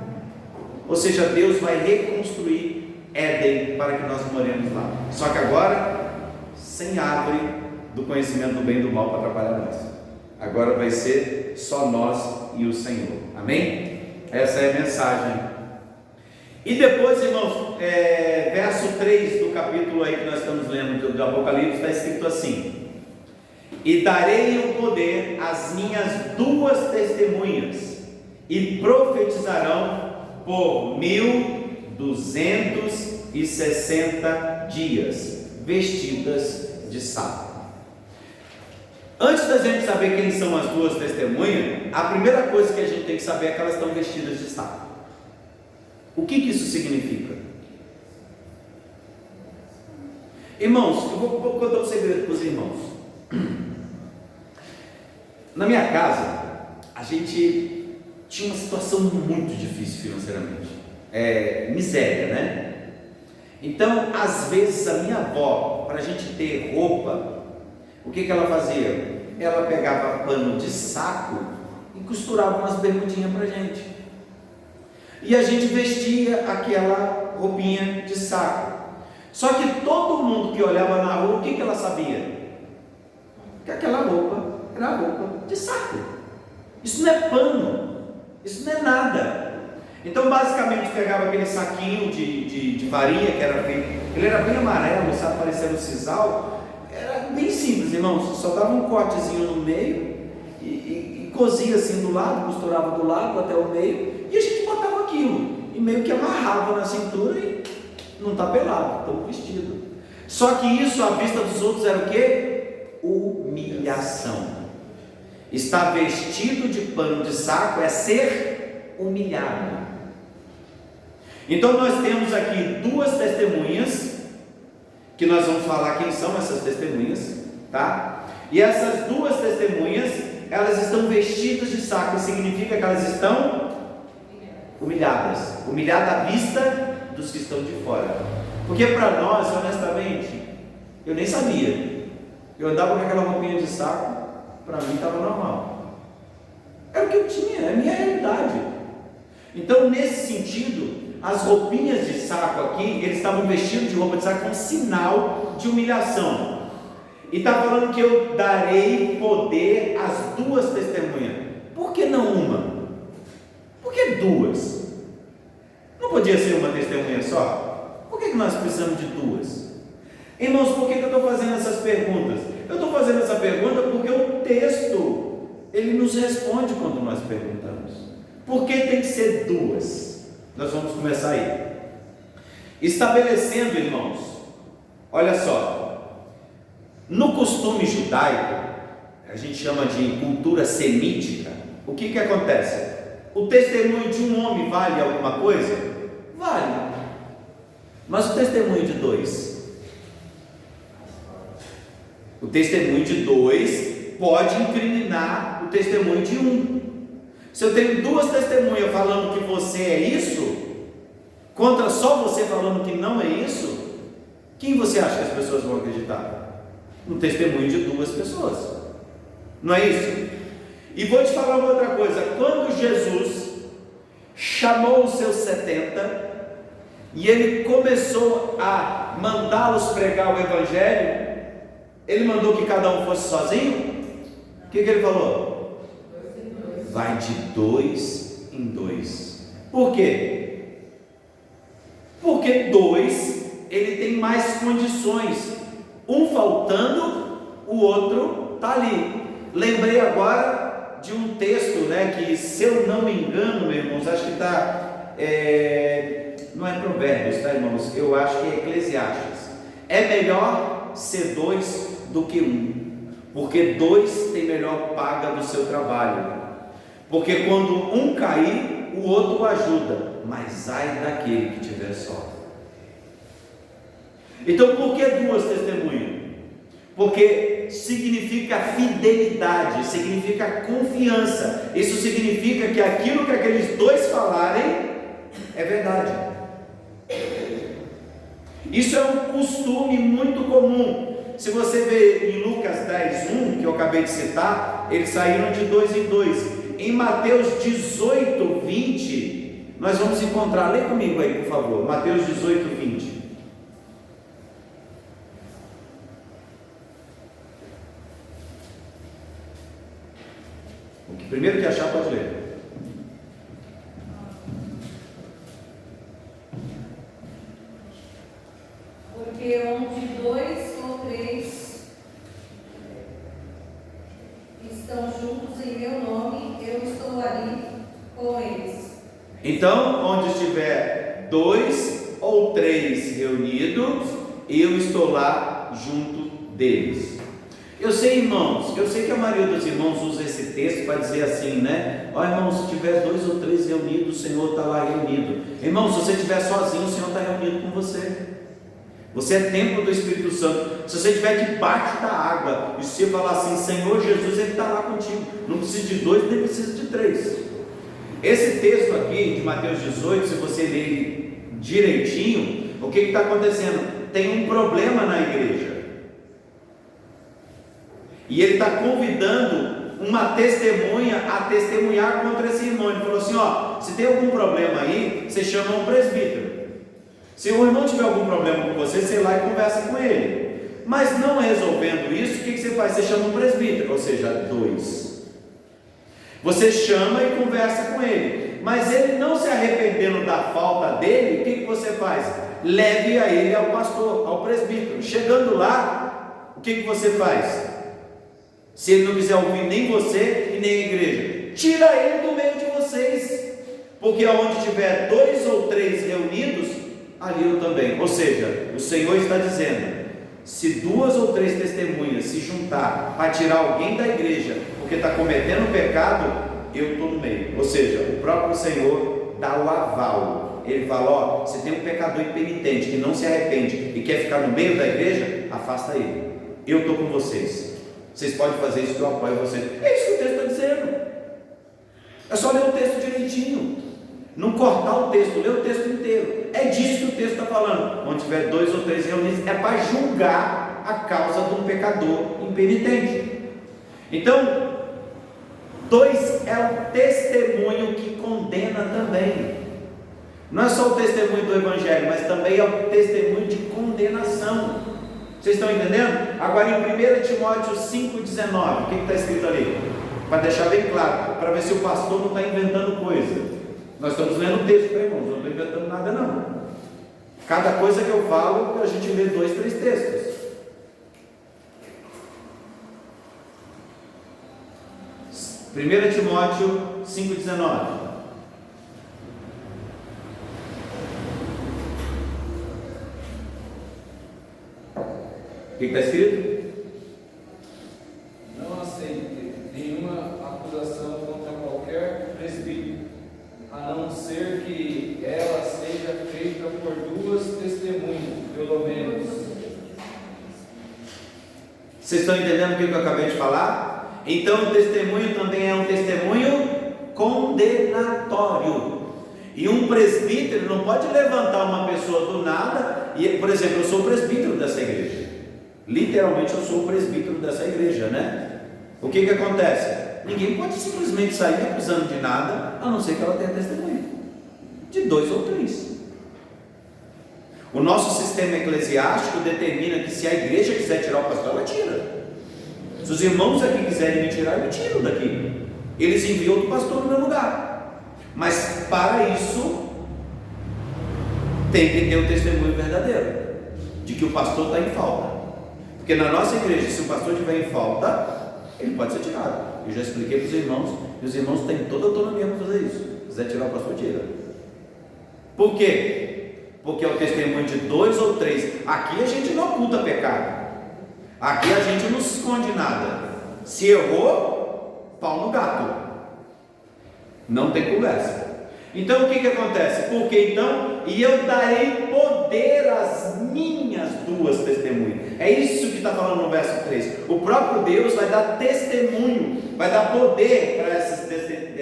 A: Ou seja, Deus vai reconstruir Éden para que nós moremos lá. Só que agora, sem árvore do conhecimento do bem e do mal para atrapalhar nós. Agora vai ser só nós e o Senhor. Amém? Essa é a mensagem. E depois, irmãos, verso 3 do capítulo aí que nós estamos lendo do Apocalipse, está escrito assim: e darei o poder às minhas 2 testemunhas, e profetizarão por 1260 dias, vestidas de saco. Antes da gente saber quem são as 2 testemunhas, a primeira coisa que a gente tem que saber é que elas estão vestidas de saco. O que isso significa? Irmãos, eu vou contar um segredo para os irmãos. Na minha casa, a gente tinha uma situação muito difícil financeiramente. Miséria, né? Então, às vezes, a minha avó, para a gente ter roupa, o que ela fazia? Ela pegava pano de saco e costurava umas bermudinhas para a gente. E a gente vestia aquela roupinha de saco. Só que todo mundo que olhava na rua, o que ela sabia? Que aquela roupa era a roupa de saco. Isso não é pano, isso não é nada. Então, basicamente, pegava aquele saquinho de farinha que era feito, ele era bem amarelo, sabe, parecendo sisal. Era bem simples, irmãos. Só dava um cortezinho no meio e cozia assim do lado, costurava do lado até o meio, e a gente botava aquilo e meio que amarrava na cintura e não está pelado, estamos vestidos. Só que isso à vista dos outros era o quê? Humilhação. Estar vestido de pano de saco é ser humilhado. Então nós temos aqui 2 testemunhas, que nós vamos falar quem são essas testemunhas, tá? E essas 2 testemunhas, elas estão vestidas de saco, significa que elas estão humilhadas, humilhadas à vista dos que estão de fora. Porque para nós, honestamente, eu nem sabia. Eu andava com aquela roupinha de saco, para mim estava normal. Era o que eu tinha, é a minha realidade. Então, nesse sentido, as roupinhas de saco aqui, eles estavam vestidos de roupa de saco como sinal de humilhação. E está falando que eu darei poder às 2 testemunhas. Por que não uma? Por que 2? Não podia ser uma testemunha só? Por que nós precisamos de 2? Irmãos, por que eu estou fazendo essas perguntas? Eu estou fazendo essa pergunta porque o texto, ele nos responde quando nós perguntamos. Por que tem que ser 2? Nós vamos começar aí. Estabelecendo, irmãos, olha só, no costume judaico, a gente chama de cultura semítica, o que acontece? O testemunho de um homem vale alguma coisa? Vale. Mas o testemunho de 2? O testemunho de 2 pode incriminar o testemunho de um. Se eu tenho duas testemunhas falando que você é isso, contra só você falando que não é isso, quem você acha que as pessoas vão acreditar? No testemunho de duas pessoas, não é isso? E vou te falar uma outra coisa: quando Jesus chamou os seus 70 e ele começou a mandá-los pregar o Evangelho, ele mandou que cada um fosse sozinho? O que ele falou? Vai de 2 em 2. Por quê? Porque 2 ele tem mais condições. Um faltando, o outro está ali. Lembrei agora de um texto, né, que, se eu não me engano, meus irmãos, acho que está, não é Provérbios, tá, irmãos? Eu acho que é Eclesiastes. É melhor ser 2 do que 1, porque 2 tem melhor paga do seu trabalho. Porque quando um cair, o outro o ajuda, mas ai daquele que tiver só. Então, por que 2 testemunhas? Porque significa fidelidade, significa confiança. Isso significa que aquilo que aqueles 2 falarem é verdade. Isso é um costume muito comum. Se você ver em Lucas 10:1, que eu acabei de citar, eles saíram de 2 em 2. Em Mateus 18:20, nós vamos encontrar, lê comigo aí, por favor, Mateus 18:20. O que primeiro que achar pode ler.
C: Porque onde 2 ou 3 estão juntos em meu nome, eu estou ali com eles.
A: Então, onde estiver 2 ou 3 reunidos, eu estou lá junto deles. Eu sei, irmãos, eu sei que a maioria dos irmãos usa esse texto para dizer assim, né? Ó, irmãos, se tiver 2 ou 3 reunidos, o Senhor está lá reunido. Irmão, se você estiver sozinho, o Senhor está reunido com você. Você é templo do Espírito Santo. Se você estiver debaixo da água e você falar assim, Senhor Jesus, Ele está lá contigo. Não precisa de 2, nem precisa de 3. Esse texto aqui de Mateus 18, se você ler ele direitinho, o que está acontecendo? Tem um problema na igreja. E ele está convidando uma testemunha a testemunhar contra esse irmão. Ele falou assim, ó, se tem algum problema aí, você chama um presbítero. Se o irmão tiver algum problema com você, você vai lá e conversa com ele. Mas não resolvendo isso, o que você faz? Você chama um presbítero, ou seja, 2. Você chama e conversa com ele. Mas ele não se arrependendo da falta dele, o que você faz? Leve a ele ao pastor, ao presbítero. Chegando lá, o que você faz? Se ele não quiser ouvir nem você e nem a igreja, tira ele do meio de vocês. Porque onde tiver 2 ou 3 reunidos, ali eu também. Ou seja, o Senhor está dizendo, se 2 ou 3 testemunhas se juntar para tirar alguém da igreja, porque está cometendo pecado, eu estou no meio. Ou seja, o próprio Senhor dá o aval. Ele fala, ó, se tem um pecador impenitente que não se arrepende e quer ficar no meio da igreja, afasta ele. Eu estou com vocês. Vocês podem fazer isso que eu apoio vocês. É isso que o texto está dizendo. É só ler o texto direitinho. Não cortar o texto, ler o texto inteiro. É disso que o texto está falando. Onde tiver 2 ou 3 reunidos, é para julgar a causa de um pecador impenitente. Então, 2 é o testemunho que condena também. Não é só o testemunho do Evangelho, mas também é o testemunho de condenação. Vocês estão entendendo? Agora em 1 Timóteo 5,19, o que está escrito ali? Para deixar bem claro, para ver se o pastor não está inventando coisa. Nós estamos lendo o texto, tá, irmãos? Não estou inventando nada não. Cada coisa que eu falo, a gente lê 2, 3 textos. Primeira Timóteo 5,19. O que está escrito?
E: Não aceite nenhuma acusação contra qualquer presbítero, a não ser que ela seja feita por 2 testemunhas, pelo menos.
A: Vocês estão entendendo o que eu acabei de falar? Então o testemunho também é um testemunho condenatório. E um presbítero não pode levantar uma pessoa do nada e, por exemplo, eu sou o presbítero dessa igreja. Literalmente eu sou o presbítero dessa igreja, né? O que acontece? Ninguém pode simplesmente sair acusando de nada, a não ser que ela tenha testemunho de 2 ou 3. O nosso sistema eclesiástico determina que se a igreja quiser tirar o pastor, ela tira. Se os irmãos aqui quiserem me tirar, eu me tiro daqui. Eles enviam outro pastor no meu lugar. Mas para isso tem que ter o testemunho verdadeiro de que o pastor está em falta. Porque na nossa igreja, se o pastor estiver em falta, ele pode ser tirado. Eu já expliquei para os irmãos, e os irmãos têm toda a autonomia para fazer isso. Se quiser tirar o pastor, tira. Por quê? Porque é o testemunho de 2 ou 3. Aqui a gente não oculta pecado. Aqui a gente não se esconde nada. Se errou, pau no gato. Não tem conversa. Então o que acontece? Porque então, e eu darei poder às minhas 2 testemunhas. É isso que está falando no verso 3. O próprio Deus vai dar testemunho, vai dar poder para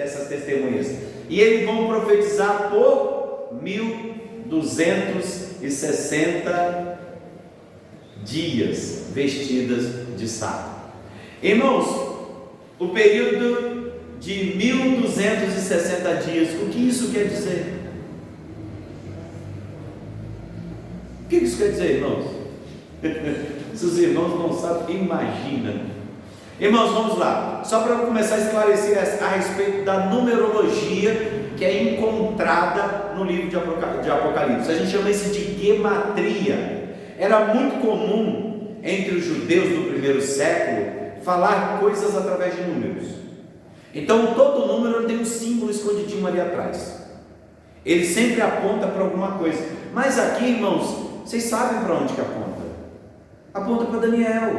A: essas testemunhas. E eles vão profetizar por 1260 dias vestidas de saco. Irmãos, o período de 1260 dias, o que isso quer dizer? O que isso quer dizer, irmãos? Se os irmãos não sabem, imagina. Irmãos, vamos lá, só para começar a esclarecer a respeito da numerologia que é encontrada no livro de Apocalipse. A gente chama isso de gematria. Era muito comum entre os judeus do primeiro século falar coisas através de números. Então todo número tem um símbolo escondidinho ali atrás. Ele sempre aponta para alguma coisa. Mas aqui, irmãos, vocês sabem para onde que aponta? Aponta para Daniel,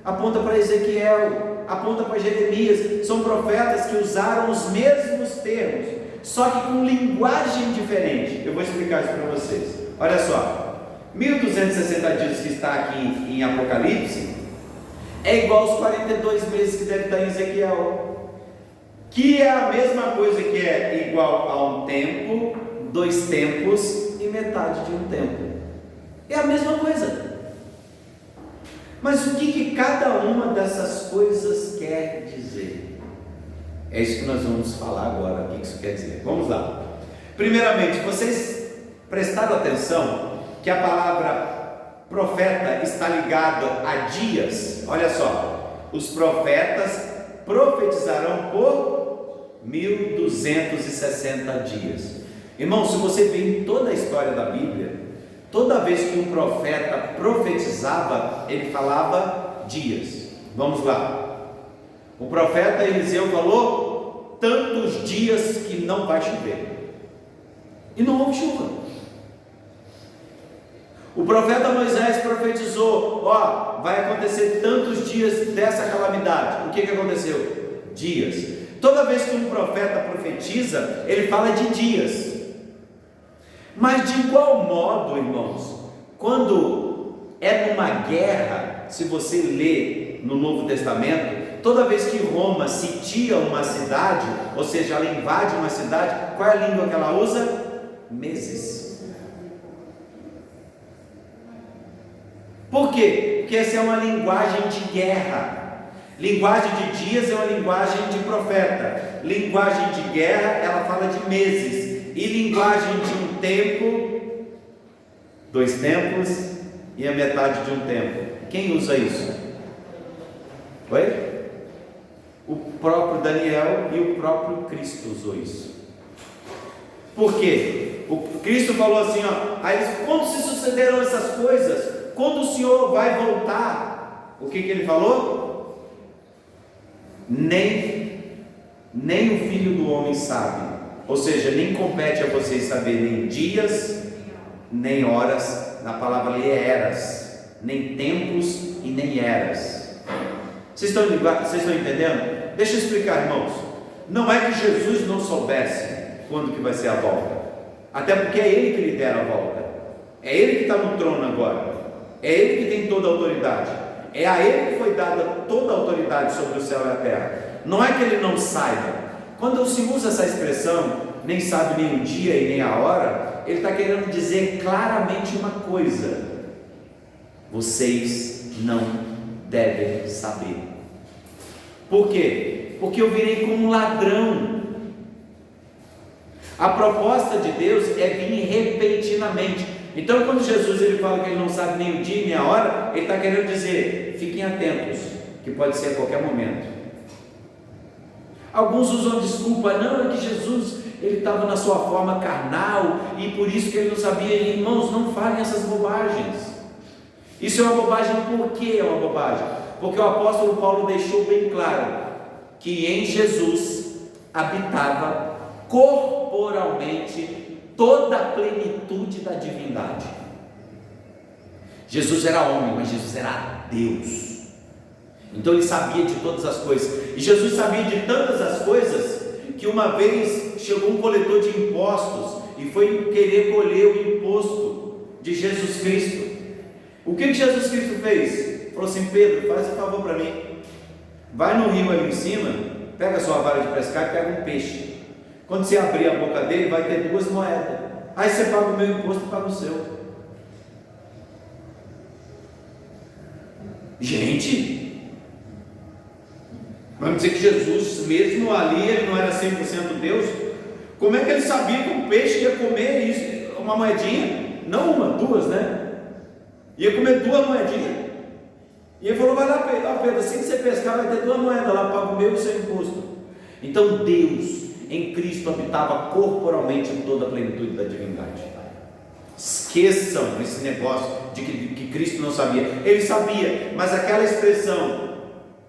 A: aponta para Ezequiel, aponta para Jeremias. São profetas que usaram os mesmos termos, só que com linguagem diferente. Eu vou explicar isso para vocês. Olha só, 1260 dias que está aqui em Apocalipse é igual aos 42 meses que deve estar em Ezequiel, que é a mesma coisa, que é igual a um tempo, 2 tempos e metade de um tempo. É a mesma coisa. Mas o que cada uma dessas coisas quer dizer? É isso que nós vamos falar agora. O que isso quer dizer? Vamos lá. Primeiramente, vocês prestaram atenção que a palavra profeta está ligada a dias? Olha só, os profetas profetizarão por 1260 dias. Irmão, se você vê em toda a história da Bíblia, toda vez que um profeta profetizava, ele falava dias. Vamos lá. O profeta Eliseu falou tantos dias que não vai chover, e não houve chuva. O profeta Moisés profetizou: ó, vai acontecer tantos dias dessa calamidade. O que aconteceu? Dias. Toda vez que um profeta profetiza, ele fala de dias. Mas de igual modo, irmãos, quando é numa guerra, se você lê no Novo Testamento, toda vez que Roma sitia uma cidade, ou seja, ela invade uma cidade, qual é a língua que ela usa? Meses. Por quê? Porque essa é uma linguagem de guerra. Linguagem de dias é uma linguagem de profeta. Linguagem de guerra, ela fala de meses. E linguagem de um tempo, 2 tempos e a metade de um tempo. Quem usa isso? Oi? O próprio Daniel e o próprio Cristo usou isso. Por quê? O Cristo falou assim, ó, aí, quando se sucederão essas coisas? Quando o Senhor vai voltar? O que ele falou? Nem o Filho do Homem sabe. Ou seja, nem compete a vocês saber nem dias, nem horas. Na palavra ali é eras, nem tempos e nem eras. Vocês estão entendendo? Deixa eu explicar, irmãos. Não é que Jesus não soubesse quando que vai ser a volta, até porque é Ele que lidera a volta, é Ele que está no trono agora, é Ele que tem toda a autoridade. é a Ele que foi dada toda a autoridade sobre o céu e a terra. Não é que Ele não saiba. Quando se usa essa expressão, nem sabe nem o dia e nem a hora, Ele está querendo dizer claramente uma coisa: vocês não devem saber. Por quê? Porque eu virei como um ladrão. A proposta de Deus é vir repentinamente. Então, quando Jesus ele fala que Ele não sabe nem o dia nem a hora, Ele está querendo dizer: fiquem atentos, que pode ser a qualquer momento. Alguns usam desculpa, não, é que Jesus ele estava na sua forma carnal e por isso que Ele não sabia. Irmãos, não falem essas bobagens. Isso é uma bobagem. Por que é uma bobagem? Porque o apóstolo Paulo deixou bem claro que em Jesus habitava corporalmente toda a plenitude da divindade. Jesus era homem, mas Jesus era Deus. Então Ele sabia de todas as coisas. E Jesus sabia de tantas as coisas que uma vez chegou um coletor de impostos e foi querer colher o imposto de Jesus Cristo. O que Jesus Cristo fez? Falou assim: Pedro, faz um favor para mim, vai no rio ali em cima, pega a sua vara de pescar e pega um peixe. Quando você abrir a boca dele, vai ter 2 moedas. Aí você paga o meu imposto e paga o seu. Gente, vamos dizer que Jesus, mesmo ali, Ele não era 100% Deus. Como é que Ele sabia que o peixe ia comer isso? Uma moedinha? Não uma, 2, né? Ia comer 2 moedinhas. E Ele falou: vai lá, Pedro, assim que você pescar, vai ter 2 moedas lá, paga o meu e o seu imposto. Então Deus em Cristo habitava corporalmente em toda a plenitude da divindade. Esqueçam esse negócio de que Cristo não sabia. Ele sabia, mas aquela expressão,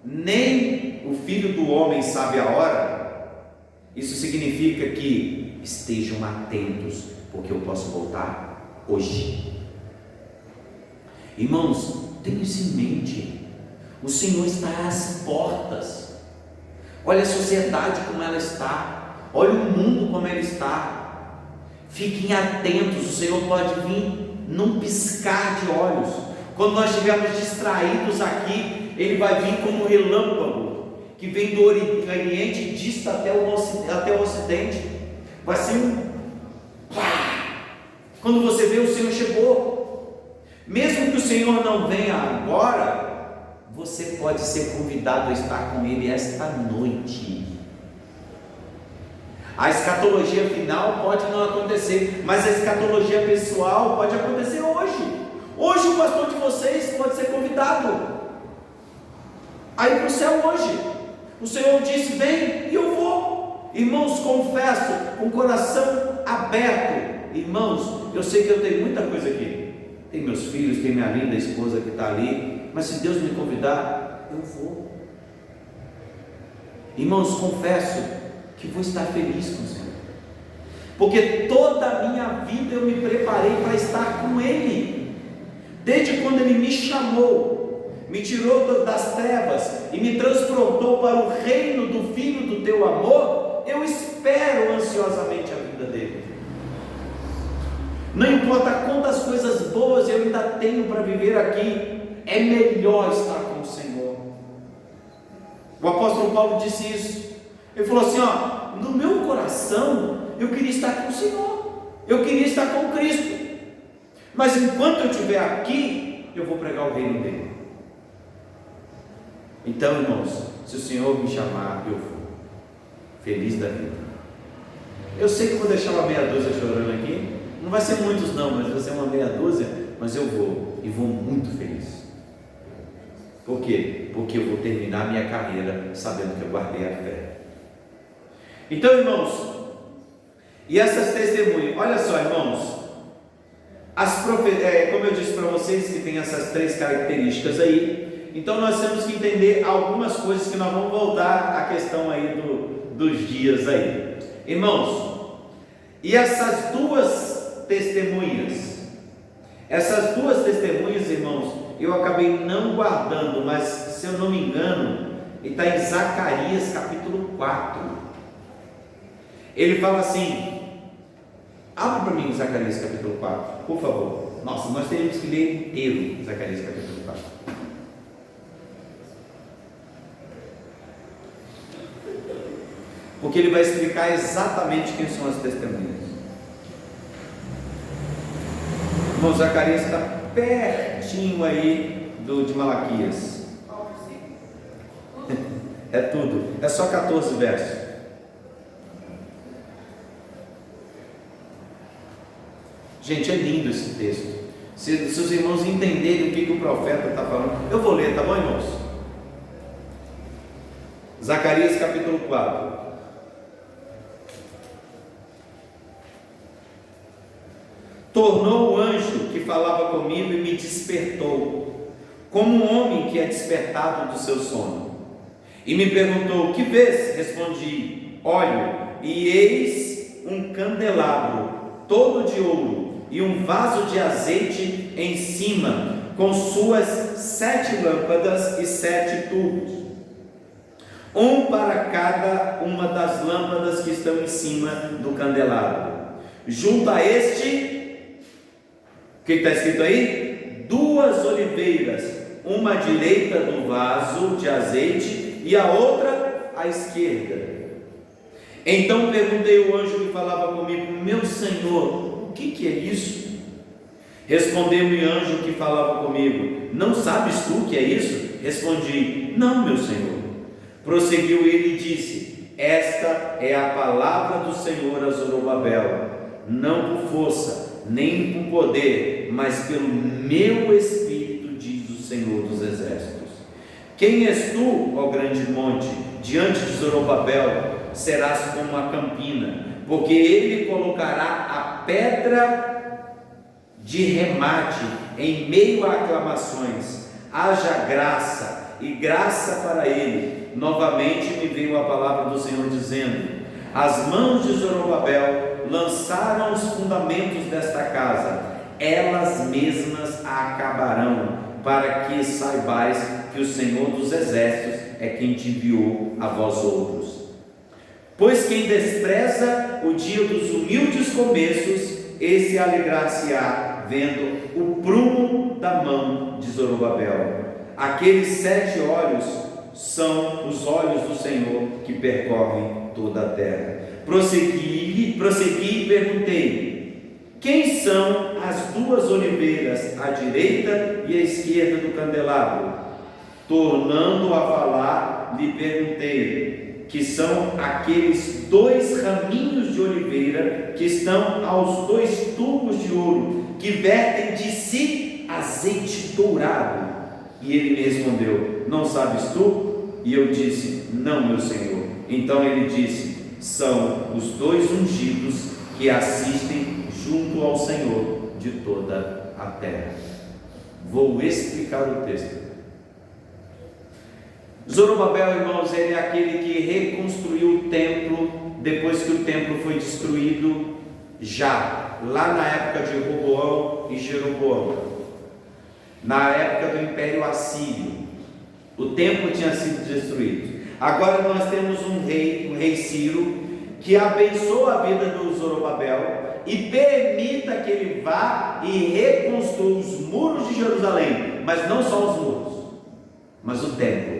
A: nem o Filho do Homem sabe a hora, isso significa que estejam atentos, porque eu posso voltar hoje. Irmãos, tenha isso em mente. O Senhor está às portas. Olha a sociedade como ela está. Olha o mundo como ele está. Fiquem atentos. O Senhor pode vir num piscar de olhos. Quando nós estivermos distraídos aqui, Ele vai vir como um relâmpago que vem do Oriente e dista até o Ocidente. Vai ser um pá! Quando você vê, o Senhor chegou. Mesmo que o Senhor não venha agora, você pode ser convidado a estar com Ele esta noite. A escatologia final pode não acontecer, mas a escatologia pessoal pode acontecer hoje. Hoje o pastor de vocês pode ser convidado a ir para o céu hoje. O Senhor disse: vem, e eu vou. Irmãos, confesso, com o coração aberto. Irmãos, eu sei que eu tenho muita coisa aqui. Tem meus filhos, tem minha linda esposa que está ali, mas se Deus me convidar, eu vou. Irmãos, confesso que vou estar feliz com o Senhor, porque toda a minha vida eu me preparei para estar com Ele. Desde quando Ele me chamou, me tirou das trevas e me transportou para o reino do Filho do teu amor, eu espero ansiosamente a vida dele. Não importa quantas coisas boas eu ainda tenho para viver aqui, é melhor estar com o Senhor. O apóstolo Paulo disse isso. Ele falou assim: ó, no meu coração eu queria estar com o Senhor, eu queria estar com Cristo, mas enquanto eu estiver aqui, eu vou pregar o reino dele. Então, irmãos, se o Senhor me chamar, eu vou, feliz da vida. Eu sei que vou deixar uma meia dúzia chorando aqui, não vai ser muitos não, mas vai ser uma meia dúzia, mas eu vou, e vou muito feliz. Por quê? Porque eu vou terminar a minha carreira sabendo que eu guardei a fé. Então, irmãos, e essas testemunhas, olha só, irmãos, como eu disse para vocês, que tem essas 3 características aí. Então nós temos que entender algumas coisas, que nós vamos voltar à questão aí dos dias aí. Irmãos, e essas duas testemunhas, irmãos, eu acabei não guardando, mas se eu não me engano, está em Zacarias capítulo 4. Ele fala assim, abra para mim Zacarias capítulo 4, por favor. Nossa, nós teríamos que ler inteiro Zacarias capítulo 4. porque ele vai explicar exatamente quem são as testemunhas. Irmão, Zacarias está pertinho aí de Malaquias. É tudo, é só 14 versos. Gente, é lindo esse texto. Se os irmãos entenderem o que o profeta está falando, eu vou ler, tá bom, irmãos? Zacarias capítulo 4. Tornou o anjo que falava comigo e me despertou, como um homem que é despertado do seu sono. E me perguntou: que vês? Respondi: olho, e eis um candelabro todo de ouro e um vaso de azeite em cima, com suas 7 lâmpadas e 7 tubos, um para cada uma das lâmpadas que estão em cima do candelabro. Junto a este, o que está escrito aí? 2 oliveiras, uma à direita do vaso de azeite e a outra à esquerda. Então perguntei ao anjo que falava comigo: meu Senhor, o que é isso? Respondeu-me o anjo que falava comigo: não sabes tu o que é isso? Respondi: não, meu Senhor. Prosseguiu ele e disse: esta é a palavra do Senhor a Zorobabel, não por força, nem por poder, mas pelo meu Espírito, diz o Senhor dos Exércitos. Quem és tu, ó grande monte? Diante de Zorobabel serás como uma campina, porque ele colocará a pedra de remate em meio a aclamações. Haja graça e graça para ele. Novamente me veio a palavra do Senhor dizendo: as mãos de Zorobabel lançaram os fundamentos desta casa, elas mesmas a acabarão, para que saibais que o Senhor dos Exércitos é quem te enviou a vós outros. Pois quem despreza o dia dos humildes começos, esse alegrar-se-á vendo o prumo da mão de Zorobabel. Aqueles 7 olhos são os olhos do Senhor que percorrem toda a terra. Prossegui e perguntei: quem são as 2 oliveiras, à direita e à esquerda do candelabro? Tornando a falar, lhe perguntei: que são aqueles 2 raminhos de oliveira que estão aos 2 tubos de ouro, que vertem de si azeite dourado? E ele me respondeu: não sabes tu? E eu disse: não, meu Senhor. Então ele disse: são os 2 ungidos que assistem junto ao Senhor de toda a terra. Vou explicar o texto. Zorobabel, irmãos, ele é aquele que reconstruiu o templo depois que o templo foi destruído, já lá na época de Roboão e Jeroboão, na época do Império Assírio. O templo tinha sido destruído. Agora nós temos um rei Ciro, que abençoa a vida do Zorobabel e permita que ele vá e reconstrua os muros de Jerusalém, mas não só os muros, mas o templo.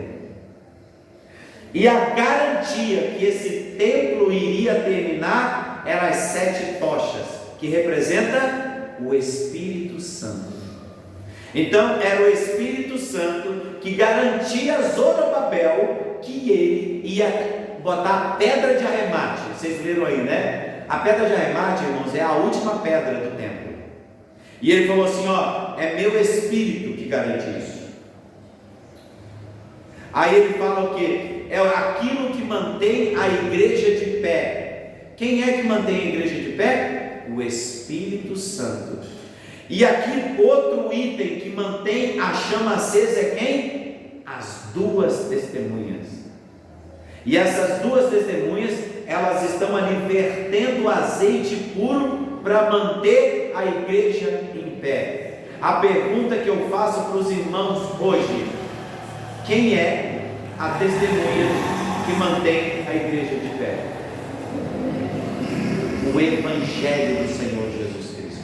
A: E a garantia que esse templo iria terminar eram as 7 tochas, que representa o Espírito Santo. Então era o Espírito Santo que garantia a Zorobabel que ele ia botar a pedra de arremate. Vocês viram aí, né? A pedra de arremate, irmãos, é a última pedra do templo. E ele falou assim: ó, é meu Espírito que garante isso. Aí ele fala o que? É aquilo que mantém a igreja de pé. Quem é que mantém a igreja de pé? O Espírito Santo. E aqui outro item que mantém a chama acesa é quem? As 2 testemunhas. E essas 2 testemunhas, elas estão ali vertendo azeite puro para manter a igreja em pé. A pergunta que eu faço para os irmãos hoje: quem é a testemunha que mantém a igreja de pé? O Evangelho do Senhor Jesus Cristo.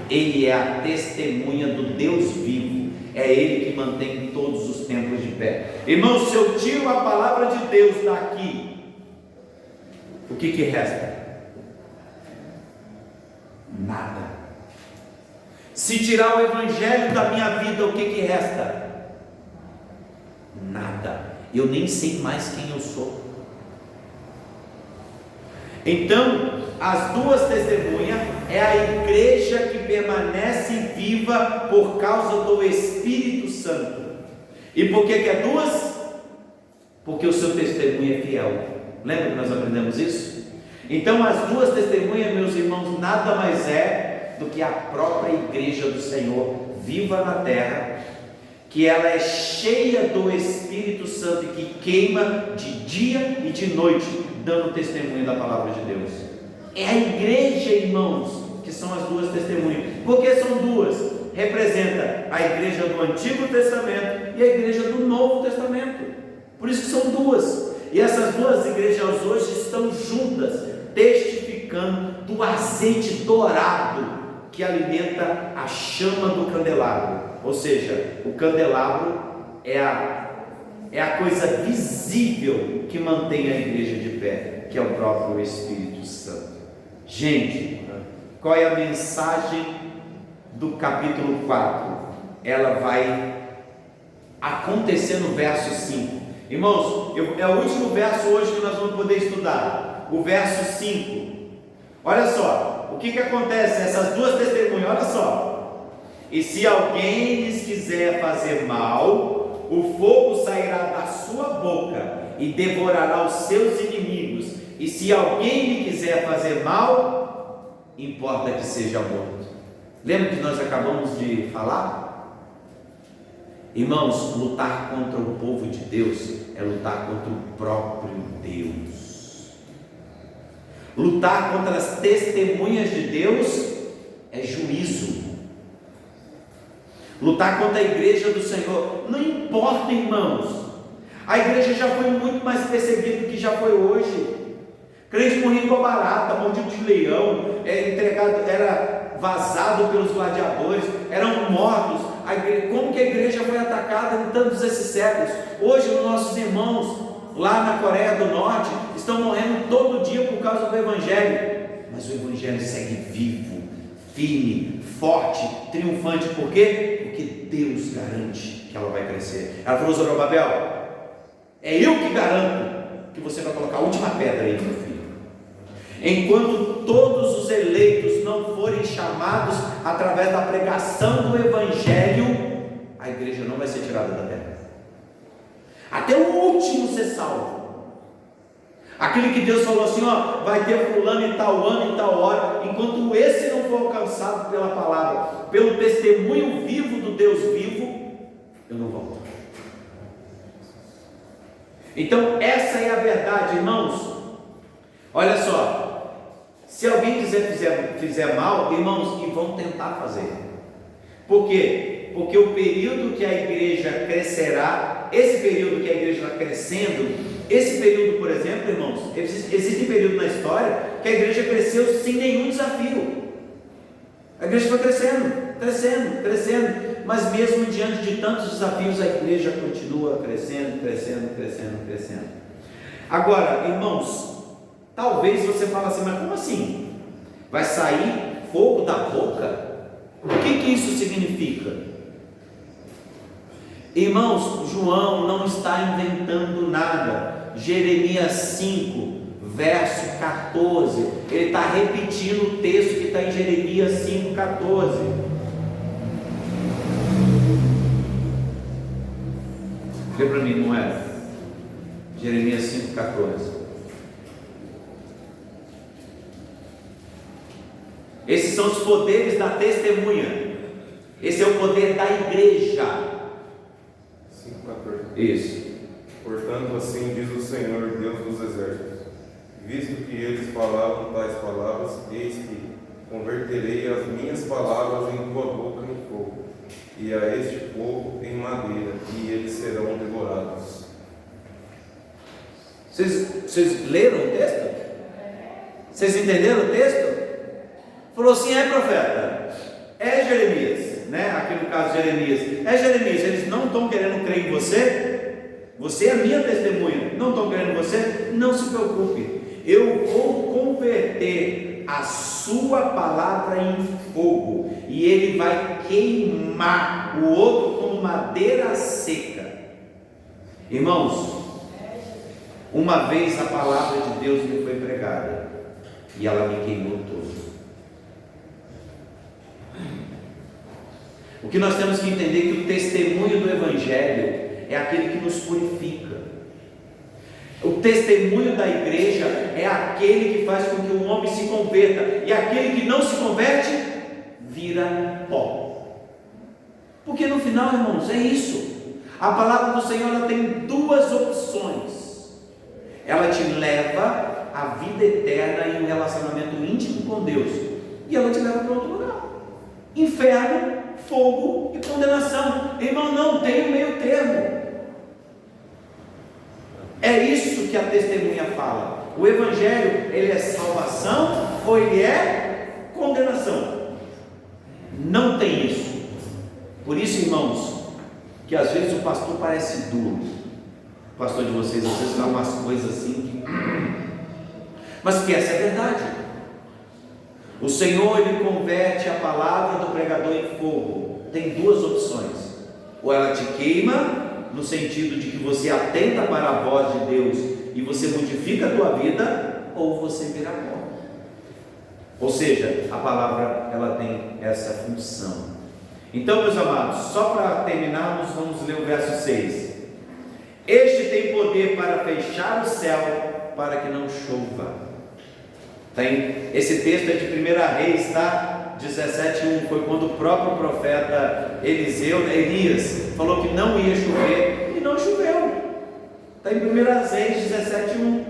A: Ele é a testemunha do Deus vivo. É Ele que mantém todos os templos de pé. Irmãos, se eu tiro a palavra de Deus daqui que resta? Nada. Se tirar o evangelho da minha vida, o que resta? Nada. Eu nem sei mais quem eu sou. Então, as duas testemunhas é a igreja que permanece viva por causa do Espírito Santo. E por que é duas? Porque o seu testemunho é fiel. Lembra que nós aprendemos isso? Então, as duas testemunhas, meus irmãos, nada mais é do que a própria igreja do Senhor, viva na terra, que ela é cheia do Espírito Santo e que queima de dia e de noite, dando testemunho da palavra de Deus. É a igreja, irmãos, que são as duas testemunhas. Por que são duas? Representa a igreja do Antigo Testamento e a igreja do Novo Testamento. Por isso que são duas. E essas duas igrejas hoje estão juntas, testificando do azeite dourado que alimenta a chama do candelabro. Ou seja, o candelabro é a coisa visível que mantém a igreja de pé, que é o próprio Espírito Santo. Gente, qual é a mensagem do capítulo 4? Ela vai acontecer no verso 5. Irmãos, é o último verso hoje que nós vamos poder estudar, o verso 5. Olha só, o que acontece? Essas duas testemunhas, olha só. E se alguém lhes quiser fazer mal, o fogo sairá da sua boca e devorará os seus inimigos. E se alguém lhe quiser fazer mal, importa que seja morto. Lembra que nós acabamos de falar? Irmãos, lutar contra o povo de Deus é lutar contra o próprio Deus. Lutar contra as testemunhas de Deus é juízo. Lutar contra a igreja do Senhor, não importa, irmãos, a igreja já foi muito mais perseguida do que já foi hoje. Crente morria igual barata, mordido de leão, era vazado pelos gladiadores, eram mortos. Como que a igreja foi atacada em todos esses séculos? Hoje os nossos irmãos lá na Coreia do Norte estão morrendo todo dia por causa do Evangelho, mas o Evangelho segue vivo, firme, forte, triunfante. Por quê? Porque Deus garante que ela vai crescer. Ela falou: Zorobabel, é eu que garanto que você vai colocar a última pedra aí, meu filho. Enquanto todos os eleitos não forem chamados através da pregação do Evangelho, a igreja não vai ser tirada da terra, até o último ser salvo. Aquele que Deus falou assim: ó, vai ter fulano em tal ano, em tal hora. Enquanto esse não for alcançado pela palavra, pelo testemunho vivo do Deus vivo, eu não volto. Então essa é a verdade, irmãos. Olha só, se alguém fizer mal, irmãos, e vão tentar fazer. Por quê? Porque o período que a igreja crescerá, esse período que a igreja está crescendo, esse período, por exemplo, irmãos, existe período na história que a igreja cresceu sem nenhum desafio. A igreja foi crescendo, mas mesmo diante de tantos desafios, a igreja continua crescendo. Agora, irmãos, talvez você fale assim: mas como assim? Vai sair fogo da boca? O que isso significa? Irmãos, João não está inventando nada. Jeremias 5, verso 14, ele está repetindo o texto que está em Jeremias 5, 14. Lê para mim, não é? Jeremias 5, 14. Esses são os poderes da testemunha. Esse é o poder da igreja.
D: 5,14.
A: Isso.
D: Portanto, assim diz o Senhor, Deus dos exércitos: visto que eles falaram tais palavras, eis que converterei as minhas palavras em tua boca em fogo, e a este povo em madeira, e eles serão devorados.
A: Vocês leram o texto? Vocês entenderam o texto? Falou assim: é profeta, é Jeremias, né? Aqui no caso Jeremias, é Jeremias, eles não estão querendo crer em você? Você é minha testemunha, não estão querendo você? Não se preocupe, eu vou converter a sua palavra em fogo, e ele vai queimar o outro como madeira seca. Irmãos, uma vez a palavra de Deus me foi pregada, e ela me queimou todo. O que nós temos que entender é que o testemunho do Evangelho é aquele que nos purifica. O testemunho da igreja é aquele que faz com que o homem se converta, e aquele que não se converte vira pó. Porque no final, irmãos, é isso. A palavra do Senhor, ela tem duas opções. Ela te leva à vida eterna e um relacionamento íntimo com Deus, e ela te leva para outro lugar: inferno, fogo e condenação. Irmão, não tem o meio termo. É isso que a testemunha fala. O Evangelho, ele é salvação ou ele é condenação? Não tem isso. Por isso, irmãos, que às vezes o pastor parece duro. O pastor de vocês às vezes dá umas coisas assim que... mas que essa é a verdade. O Senhor, ele converte a palavra do pregador em fogo. Tem duas opções: ou ela te queima, no sentido de que você atenta para a voz de Deus e você modifica a tua vida, ou você vira pó. Ou seja, a palavra, ela tem essa função. Então, meus amados, só para terminarmos, vamos ler o verso 6. Este tem poder para fechar o céu, para que não chova. Esse texto é de 1 Reis, tá? 17:1, foi quando o próprio profeta Elias falou que não ia chover, e não choveu. Está em 1 Reis 17:1.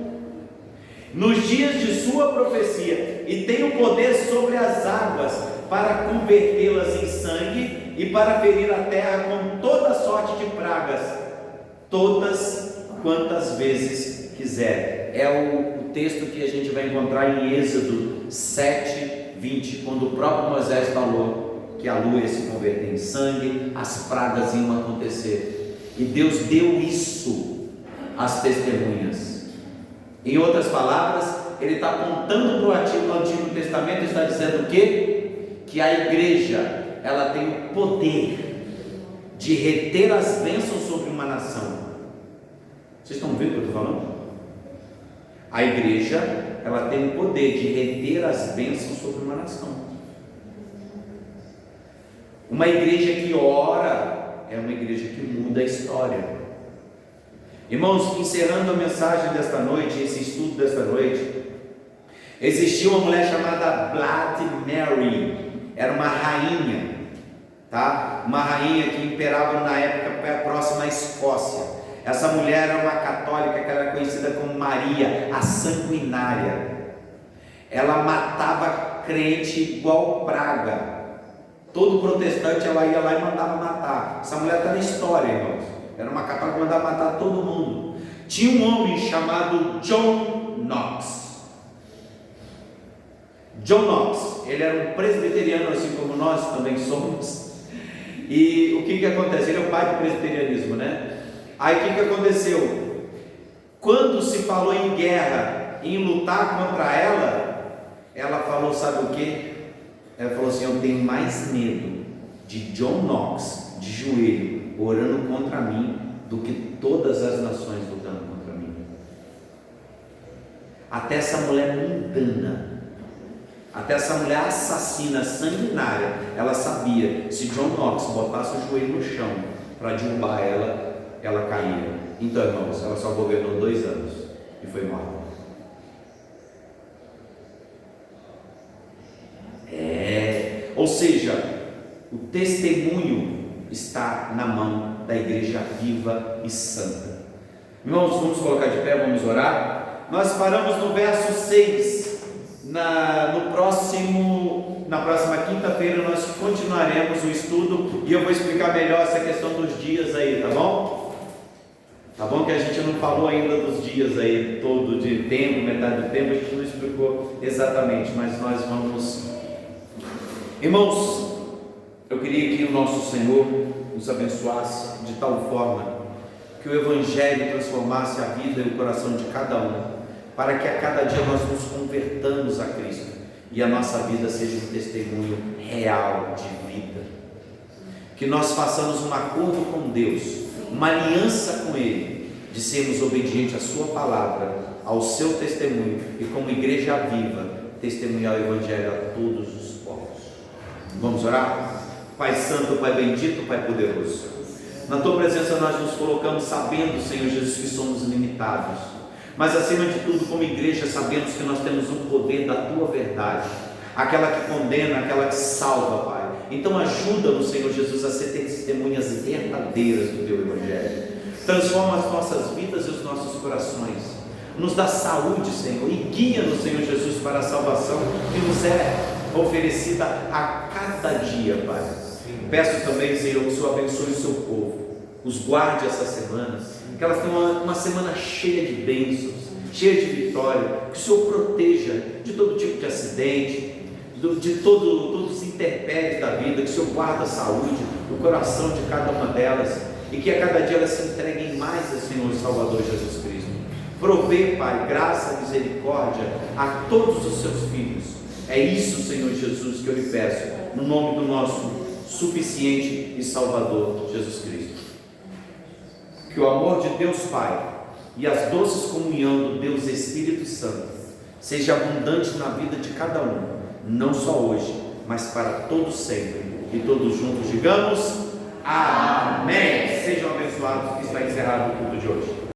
A: Nos dias de sua profecia, e tem o poder sobre as águas para convertê-las em sangue, e para ferir a terra com toda sorte de pragas, todas quantas vezes quiser. É o texto que a gente vai encontrar em Êxodo 7:20, quando o próprio Moisés falou que a lua ia se converter em sangue, as pragas iam acontecer, e Deus deu isso às testemunhas. Em outras palavras, ele está apontando para o Antigo Testamento e está dizendo o quê? Que a igreja, ela tem o poder de reter as bênçãos sobre uma nação. Vocês estão vendo o que eu estou falando? A igreja, ela tem o poder de reter as bênçãos sobre uma nação. Uma igreja que ora é uma igreja que muda a história. Irmãos, encerrando a mensagem desta noite, esse estudo desta noite, existia uma mulher chamada Bloody Mary. Era uma rainha, tá? Uma rainha que imperava na época próxima à Escócia. Essa mulher era uma católica que era conhecida como Maria, a sanguinária. Ela matava crente igual praga. Todo protestante, ela ia lá e mandava matar. Essa mulher está na história, irmãos. Era uma católica que mandava matar todo mundo. Tinha um homem chamado John Knox. John Knox, ele era um presbiteriano, assim como nós também somos. E o que acontece? Ele é o pai do presbiterianismo, né? Aí o que aconteceu? Quando se falou em guerra, em lutar contra ela falou, sabe o que? Ela falou assim: eu tenho mais medo de John Knox de joelho orando contra mim do que todas as nações lutando contra mim. Até essa mulher mundana, até essa mulher assassina, sanguinária, ela sabia, se John Knox botasse o joelho no chão para derrubar ela caía. Então, irmãos, ela só governou 2 anos e foi morta. Ou seja, o testemunho está na mão da igreja viva e santa. Irmãos, vamos colocar de pé, vamos orar. Nós paramos no verso 6. Na próxima quinta-feira nós continuaremos o estudo e eu vou explicar melhor essa questão dos dias aí, tá bom? Tá bom que a gente não falou ainda dos dias aí, todo de tempo, metade do tempo, a gente não explicou exatamente, mas nós vamos. Irmãos, eu queria que o nosso Senhor nos abençoasse de tal forma que o Evangelho transformasse a vida e o coração de cada um, para que a cada dia nós nos convertamos a Cristo e a nossa vida seja um testemunho real de vida. Que nós façamos um acordo com Deus, uma aliança com Ele, de sermos obedientes à sua palavra, ao seu testemunho, e como igreja viva, testemunhar o Evangelho a todos os povos. Vamos orar? Pai Santo, Pai Bendito, Pai Poderoso, na Tua presença nós nos colocamos sabendo, Senhor Jesus, que somos limitados, mas acima de tudo, como igreja, sabemos que nós temos um poder da Tua verdade, aquela que condena, aquela que salva, Pai. Então ajuda-nos, Senhor Jesus, a ser testemunhas verdadeiras do Teu Evangelho. Transforma as nossas vidas e os nossos corações, nos dá saúde, Senhor, e guia-nos, Senhor Jesus, para a salvação que nos é oferecida a cada dia, Pai. Peço também, Senhor, que o Senhor abençoe o seu povo, os guarde essa semana, que elas tenham uma semana cheia de bênçãos, cheia de vitória, que o Senhor proteja de todo tipo de acidente, de todos os intempéries da vida, que o Senhor guarde a saúde, o coração de cada uma delas, e que a cada dia elas se entreguem mais ao Senhor e Salvador Jesus Cristo. Provê, Pai, graça e misericórdia a todos os seus filhos. É isso, Senhor Jesus, que eu lhe peço, no nome do nosso suficiente e Salvador Jesus Cristo. Que o amor de Deus Pai e as doces comunhão do Deus Espírito Santo seja abundante na vida de cada um, não só hoje, mas para todos sempre. E todos juntos digamos amém. Sejam abençoados, que está encerrado o culto de hoje.